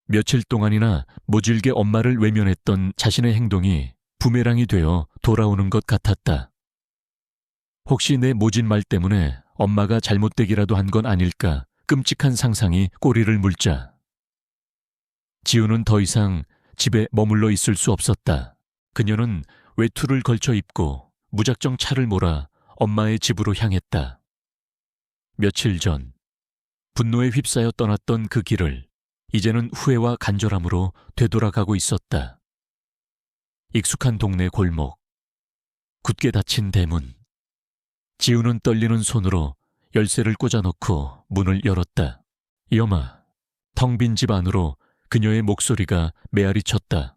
며칠 동안이나 모질게 엄마를 외면했던 자신의 행동이 부메랑이 되어 돌아오는 것 같았다. 혹시 내 모진 말 때문에 엄마가 잘못되기라도 한 건 아닐까 끔찍한 상상이 꼬리를 물자 지우는 더 이상 집에 머물러 있을 수 없었다. 그녀는 외투를 걸쳐 입고 무작정 차를 몰아 엄마의 집으로 향했다. 며칠 전 분노에 휩싸여 떠났던 그 길을 이제는 후회와 간절함으로 되돌아가고 있었다. 익숙한 동네 골목, 굳게 닫힌 대문. 지우는 떨리는 손으로 열쇠를 꽂아넣고 문을 열었다. 여마, 텅 빈 집 안으로 그녀의 목소리가 메아리 쳤다.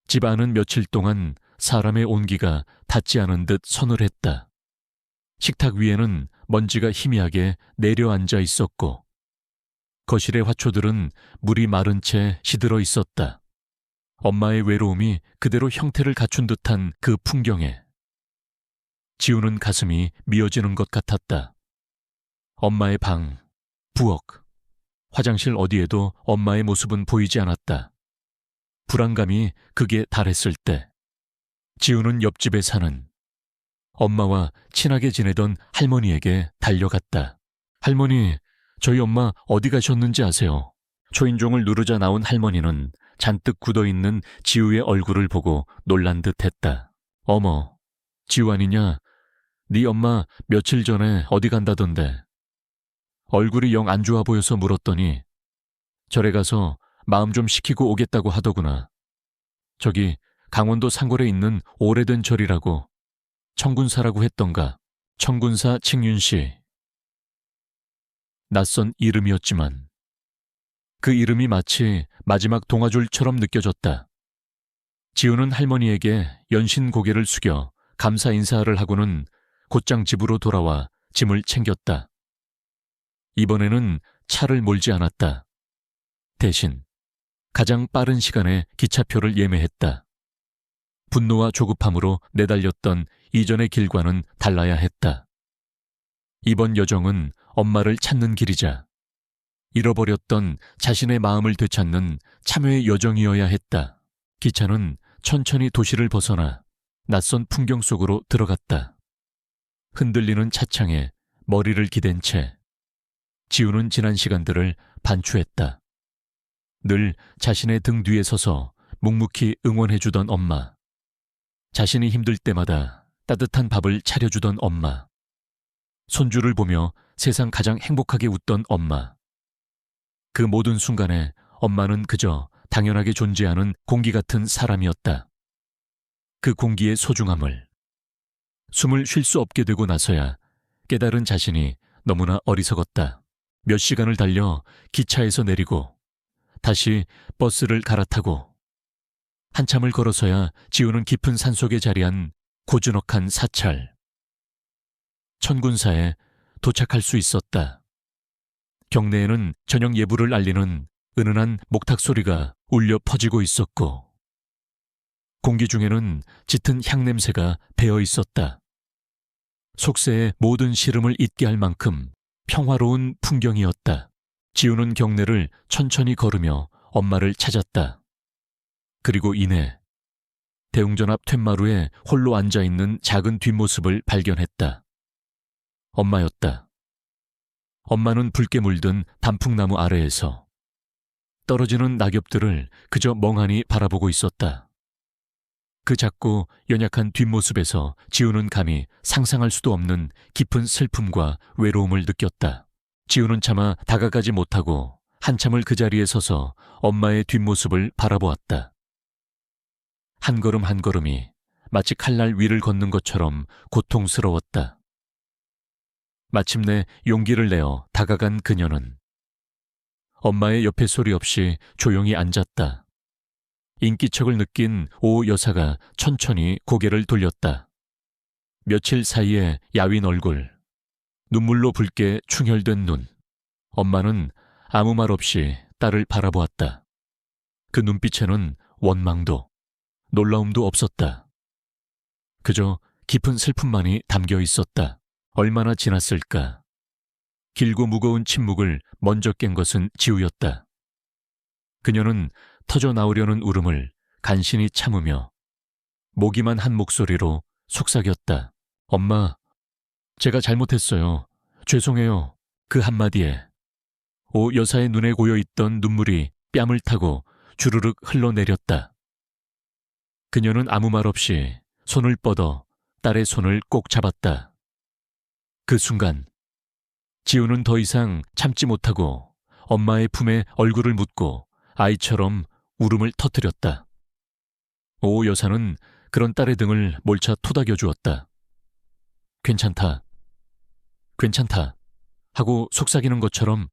집 안은 며칠 동안 사람의 온기가 닿지 않은 듯 서늘했다. 식탁 위에는 먼지가 희미하게 내려앉아 있었고 거실의 화초들은 물이 마른 채 시들어 있었다. 엄마의 외로움이 그대로 형태를 갖춘 듯한 그 풍경에 지우는 가슴이 미어지는 것 같았다. 엄마의 방, 부엌, 화장실 어디에도 엄마의 모습은 보이지 않았다. 불안감이 극에 달했을 때 지우는 옆집에 사는 엄마와 친하게 지내던 할머니에게 달려갔다. 할머니, 저희 엄마 어디 가셨는지 아세요? 초인종을 누르자 나온 할머니는 잔뜩 굳어있는 지우의 얼굴을 보고 놀란 듯 했다. 어머, 지우 아니냐? 네 엄마 며칠 전에 어디 간다던데. 얼굴이 영 안 좋아 보여서 물었더니 절에 가서 마음 좀 식히고 오겠다고 하더구나. 저기 강원도 상골에 있는 오래된 절이라고 청군사라고 했던가. 청군사 칭윤씨. 낯선 이름이었지만 그 이름이 마치 마지막 동화줄처럼 느껴졌다. 지우는 할머니에게 연신 고개를 숙여 감사 인사를 하고는 곧장 집으로 돌아와 짐을 챙겼다. 이번에는 차를 몰지 않았다. 대신 가장 빠른 시간에 기차표를 예매했다. 분노와 조급함으로 내달렸던 이전의 길과는 달라야 했다. 이번 여정은 엄마를 찾는 길이자 잃어버렸던 자신의 마음을 되찾는 참회의 여정이어야 했다. 기차는 천천히 도시를 벗어나 낯선 풍경 속으로 들어갔다. 흔들리는 차창에 머리를 기댄 채 지우는 지난 시간들을 반추했다. 늘 자신의 등 뒤에 서서 묵묵히 응원해주던 엄마. 자신이 힘들 때마다 따뜻한 밥을 차려주던 엄마. 손주를 보며 세상 가장 행복하게 웃던 엄마. 그 모든 순간에 엄마는 그저 당연하게 존재하는 공기 같은 사람이었다. 그 공기의 소중함을 숨을 쉴 수 없게 되고 나서야 깨달은 자신이 너무나 어리석었다. 몇 시간을 달려 기차에서 내리고 다시 버스를 갈아타고 한참을 걸어서야 지우는 깊은 산속에 자리한 고즈넉한 사찰. 천군사에 도착할 수 있었다. 경내에는 저녁 예불을 알리는 은은한 목탁 소리가 울려 퍼지고 있었고 공기 중에는 짙은 향냄새가 배어 있었다. 속세의 모든 시름을 잊게 할 만큼 평화로운 풍경이었다. 지우는 경내를 천천히 걸으며 엄마를 찾았다. 그리고 이내 대웅전 앞 툇마루에 홀로 앉아있는 작은 뒷모습을 발견했다. 엄마였다. 엄마는 붉게 물든 단풍나무 아래에서 떨어지는 낙엽들을 그저 멍하니 바라보고 있었다. 그 작고 연약한 뒷모습에서 지우는 감히 상상할 수도 없는 깊은 슬픔과 외로움을 느꼈다. 지우는 차마 다가가지 못하고 한참을 그 자리에 서서 엄마의 뒷모습을 바라보았다. 한 걸음 한 걸음이 마치 칼날 위를 걷는 것처럼 고통스러웠다. 마침내 용기를 내어 다가간 그녀는 엄마의 옆에 소리 없이 조용히 앉았다. 인기척을 느낀 오 여사가 천천히 고개를 돌렸다. 며칠 사이에 야윈 얼굴, 눈물로 붉게 충혈된 눈. 엄마는 아무 말 없이 딸을 바라보았다. 그 눈빛에는 원망도 놀라움도 없었다. 그저 깊은 슬픔만이 담겨 있었다. 얼마나 지났을까. 길고 무거운 침묵을 먼저 깬 것은 지우였다. 그녀는 터져 나오려는 울음을 간신히 참으며 모기만 한 목소리로 속삭였다. 엄마, 제가 잘못했어요. 죄송해요. 그 한마디에 오 여사의 눈에 고여있던 눈물이 뺨을 타고 주르륵 흘러내렸다. 그녀는 아무 말 없이 손을 뻗어 딸의 손을 꼭 잡았다. 그 순간 지우는 더 이상 참지 못하고 엄마의 품에 얼굴을 묻고 아이처럼 울음을 터뜨렸다. 오 여사는 그런 딸의 등을 몰차 토닥여 주었다. 괜찮다. 괜찮다. 하고 속삭이는 것처럼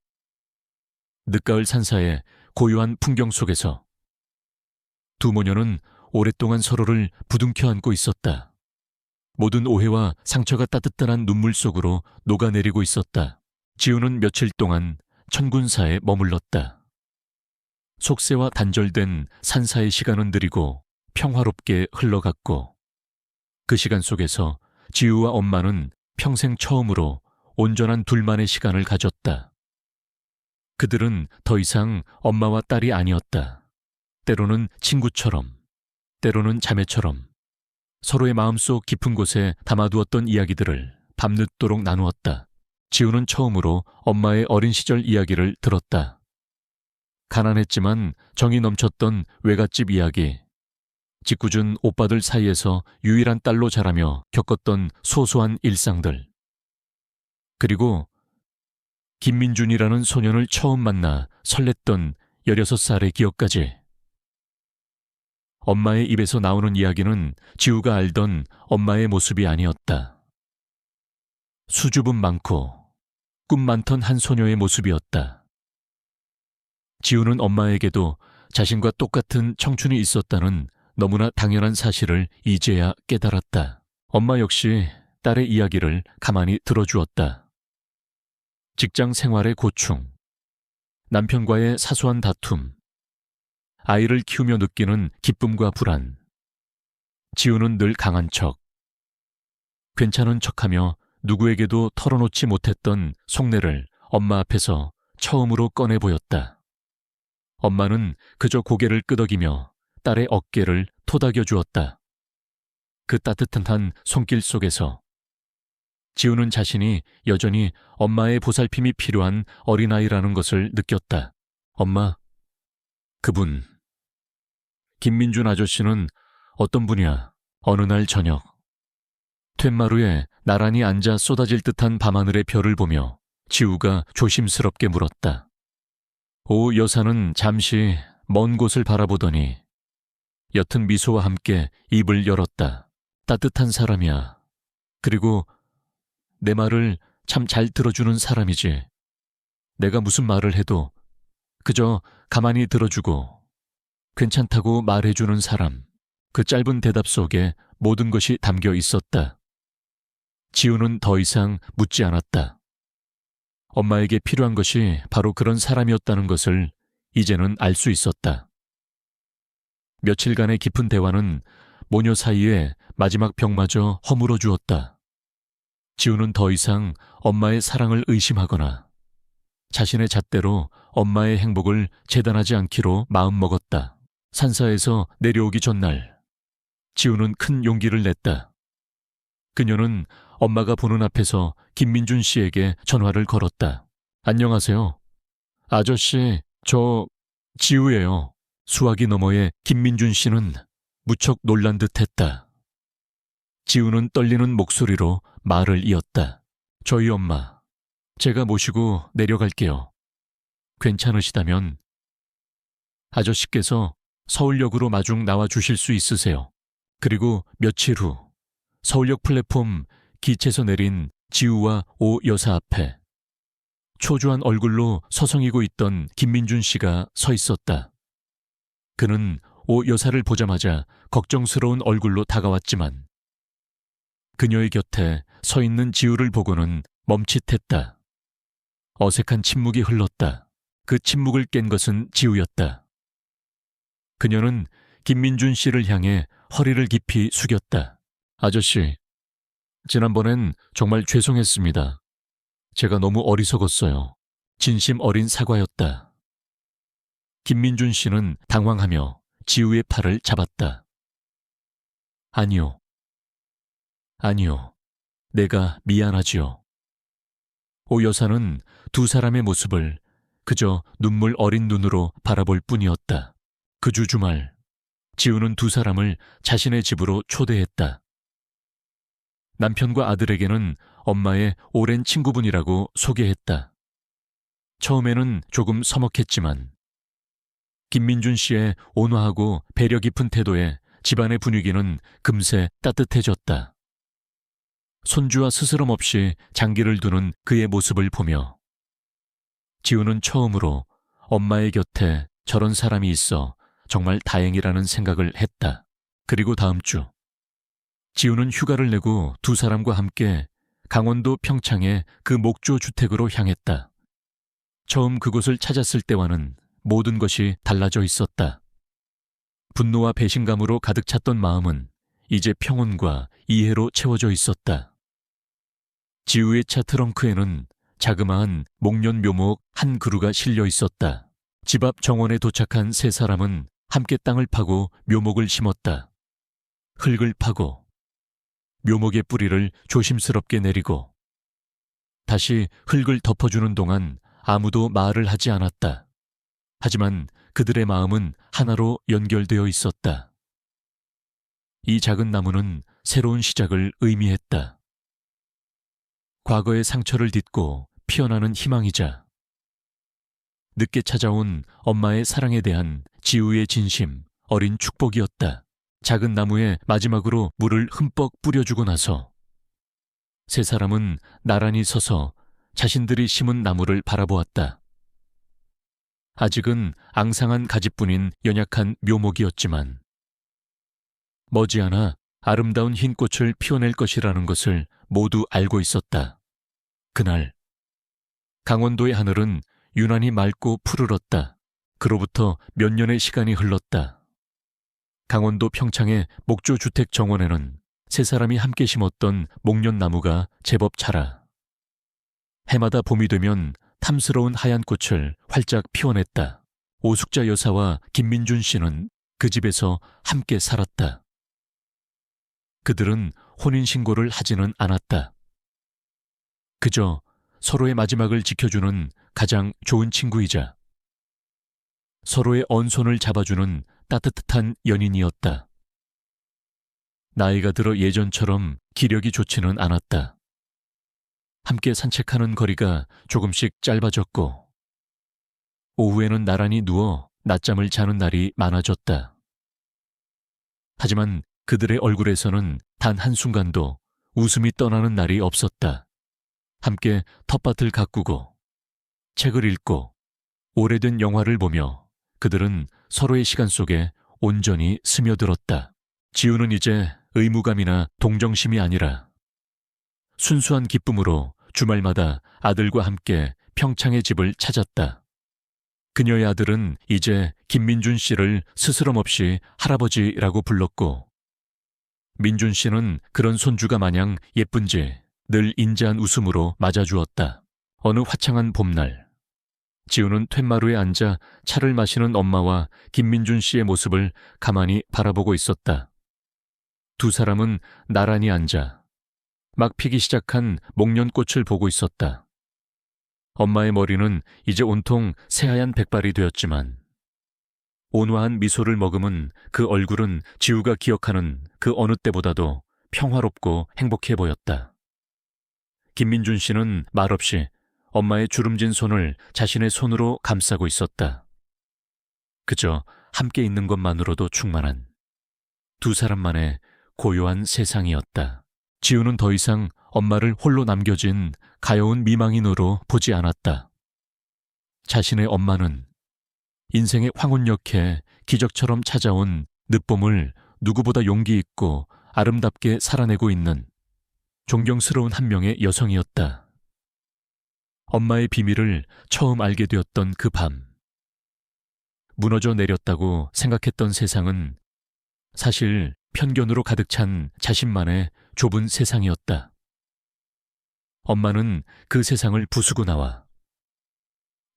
늦가을 산사의 고요한 풍경 속에서 두 모녀는 오랫동안 서로를 부둥켜 안고 있었다. 모든 오해와 상처가 따뜻한 눈물 속으로 녹아내리고 있었다. 지우는 며칠 동안 천군사에 머물렀다. 속세와 단절된 산사의 시간은 느리고 평화롭게 흘러갔고 그 시간 속에서 지우와 엄마는 평생 처음으로 온전한 둘만의 시간을 가졌다. 그들은 더 이상 엄마와 딸이 아니었다. 때로는 친구처럼, 때로는 자매처럼 서로의 마음속 깊은 곳에 담아두었던 이야기들을 밤늦도록 나누었다. 지우는 처음으로 엄마의 어린 시절 이야기를 들었다. 가난했지만 정이 넘쳤던 외갓집 이야기, 짓궂은 오빠들 사이에서 유일한 딸로 자라며 겪었던 소소한 일상들, 그리고 김민준이라는 소년을 처음 만나 설렜던 16살의 기억까지. 엄마의 입에서 나오는 이야기는 지우가 알던 엄마의 모습이 아니었다. 수줍음 많고 꿈 많던 한 소녀의 모습이었다. 지우는 엄마에게도 자신과 똑같은 청춘이 있었다는 너무나 당연한 사실을 이제야 깨달았다. 엄마 역시 딸의 이야기를 가만히 들어주었다. 직장 생활의 고충, 남편과의 사소한 다툼, 아이를 키우며 느끼는 기쁨과 불안. 지우는 늘 강한 척, 괜찮은 척하며 누구에게도 털어놓지 못했던 속내를 엄마 앞에서 처음으로 꺼내 보였다. 엄마는 그저 고개를 끄덕이며 딸의 어깨를 토닥여 주었다. 그 따뜻한 손길 속에서 지우는 자신이 여전히 엄마의 보살핌이 필요한 어린아이라는 것을 느꼈다. 엄마, 그분, 김민준 아저씨는 어떤 분이야? 어느 날 저녁, 툇마루에 나란히 앉아 쏟아질 듯한 밤하늘의 별을 보며 지우가 조심스럽게 물었다. 오 여사는 잠시 먼 곳을 바라보더니 옅은 미소와 함께 입을 열었다. 따뜻한 사람이야. 그리고 내 말을 참 잘 들어주는 사람이지. 내가 무슨 말을 해도 그저 가만히 들어주고 괜찮다고 말해주는 사람. 그 짧은 대답 속에 모든 것이 담겨 있었다. 지우는 더 이상 묻지 않았다. 엄마에게 필요한 것이 바로 그런 사람이었다는 것을 이제는 알 수 있었다. 며칠간의 깊은 대화는 모녀 사이에 마지막 벽마저 허물어 주었다. 지우는 더 이상 엄마의 사랑을 의심하거나 자신의 잣대로 엄마의 행복을 재단하지 않기로 마음먹었다. 산사에서 내려오기 전날, 지우는 큰 용기를 냈다. 그녀는 엄마가 보는 앞에서 김민준 씨에게 전화를 걸었다. 안녕하세요. 아저씨, 저 지우예요. 수화기 너머에 김민준 씨는 무척 놀란 듯했다. 지우는 떨리는 목소리로 말을 이었다. 저희 엄마, 제가 모시고 내려갈게요. 괜찮으시다면 아저씨께서 서울역으로 마중 나와 주실 수 있으세요. 그리고 며칠 후 서울역 플랫폼 기체에서 내린 지우와 오 여사 앞에 초조한 얼굴로 서성이고 있던 김민준 씨가 서 있었다. 그는 오 여사를 보자마자 걱정스러운 얼굴로 다가왔지만 그녀의 곁에 서 있는 지우를 보고는 멈칫했다. 어색한 침묵이 흘렀다. 그 침묵을 깬 것은 지우였다. 그녀는 김민준 씨를 향해 허리를 깊이 숙였다. 아저씨, 지난번엔 정말 죄송했습니다. 제가 너무 어리석었어요. 진심 어린 사과였다. 김민준 씨는 당황하며 지우의 팔을 잡았다. 아니요. 내가 미안하지요. 오 여사는 두 사람의 모습을 그저 눈물 어린 눈으로 바라볼 뿐이었다. 그 주 주말, 지우는 두 사람을 자신의 집으로 초대했다. 남편과 아들에게는 엄마의 오랜 친구분이라고 소개했다. 처음에는 조금 서먹했지만 김민준 씨의 온화하고 배려 깊은 태도에 집안의 분위기는 금세 따뜻해졌다. 손주와 스스럼 없이 장기를 두는 그의 모습을 보며 지우는 처음으로 엄마의 곁에 저런 사람이 있어 정말 다행이라는 생각을 했다. 그리고 다음 주 지우는 휴가를 내고 두 사람과 함께 강원도 평창의 그 목조 주택으로 향했다. 처음 그곳을 찾았을 때와는 모든 것이 달라져 있었다. 분노와 배신감으로 가득 찼던 마음은 이제 평온과 이해로 채워져 있었다. 지우의 차 트렁크에는 자그마한 목련 묘목 한 그루가 실려 있었다. 집 앞 정원에 도착한 세 사람은 함께 땅을 파고 묘목을 심었다. 흙을 파고 묘목의 뿌리를 조심스럽게 내리고 다시 흙을 덮어주는 동안 아무도 말을 하지 않았다. 하지만 그들의 마음은 하나로 연결되어 있었다. 이 작은 나무는 새로운 시작을 의미했다. 과거의 상처를 딛고 피어나는 희망이자 늦게 찾아온 엄마의 사랑에 대한 지우의 진심, 어린 축복이었다. 작은 나무에 마지막으로 물을 흠뻑 뿌려주고 나서 세 사람은 나란히 서서 자신들이 심은 나무를 바라보았다. 아직은 앙상한 가지뿐인 연약한 묘목이었지만 머지않아 아름다운 흰 꽃을 피워낼 것이라는 것을 모두 알고 있었다. 그날 강원도의 하늘은 유난히 맑고 푸르렀다. 그로부터 몇 년의 시간이 흘렀다. 강원도 평창의 목조주택 정원에는 세 사람이 함께 심었던 목련나무가 제법 자라 해마다 봄이 되면 탐스러운 하얀 꽃을 활짝 피워냈다. 오숙자 여사와 김민준 씨는 그 집에서 함께 살았다. 그들은 혼인신고를 하지는 않았다. 그저 서로의 마지막을 지켜주는 가장 좋은 친구이자 서로의 언손을 잡아주는 따뜻한 연인이었다. 나이가 들어 예전처럼 기력이 좋지는 않았다. 함께 산책하는 거리가 조금씩 짧아졌고 오후에는 나란히 누워 낮잠을 자는 날이 많아졌다. 하지만 그들의 얼굴에서는 단 한순간도 웃음이 떠나는 날이 없었다. 함께 텃밭을 가꾸고 책을 읽고 오래된 영화를 보며 그들은 서로의 시간 속에 온전히 스며들었다. 지우는 이제 의무감이나 동정심이 아니라 순수한 기쁨으로 주말마다 아들과 함께 평창의 집을 찾았다. 그녀의 아들은 이제 김민준 씨를 스스럼 없이 할아버지라고 불렀고, 민준 씨는 그런 손주가 마냥 예쁜지 늘 인자한 웃음으로 맞아주었다. 어느 화창한 봄날, 지우는 툇마루에 앉아 차를 마시는 엄마와 김민준 씨의 모습을 가만히 바라보고 있었다. 두 사람은 나란히 앉아 막 피기 시작한 목련꽃을 보고 있었다. 엄마의 머리는 이제 온통 새하얀 백발이 되었지만 온화한 미소를 머금은 그 얼굴은 지우가 기억하는 그 어느 때보다도 평화롭고 행복해 보였다. 김민준 씨는 말없이 엄마의 주름진 손을 자신의 손으로 감싸고 있었다. 그저 함께 있는 것만으로도 충만한 두 사람만의 고요한 세상이었다. 지우는 더 이상 엄마를 홀로 남겨진 가여운 미망인으로 보지 않았다. 자신의 엄마는 인생의 황혼역에 기적처럼 찾아온 늦봄을 누구보다 용기 있고 아름답게 살아내고 있는 존경스러운 한 명의 여성이었다. 엄마의 비밀을 처음 알게 되었던 그 밤, 무너져 내렸다고 생각했던 세상은 사실 편견으로 가득 찬 자신만의 좁은 세상이었다. 엄마는 그 세상을 부수고 나와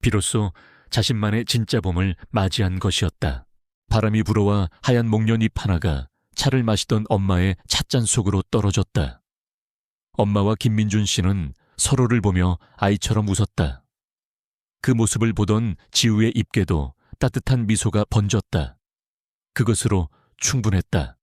비로소 자신만의 진짜 봄을 맞이한 것이었다. 바람이 불어와 하얀 목련잎 하나가 차를 마시던 엄마의 찻잔 속으로 떨어졌다. 엄마와 김민준 씨는 서로를 보며 아이처럼 웃었다. 그 모습을 보던 지우의 입게도 따뜻한 미소가 번졌다. 그것으로 충분했다.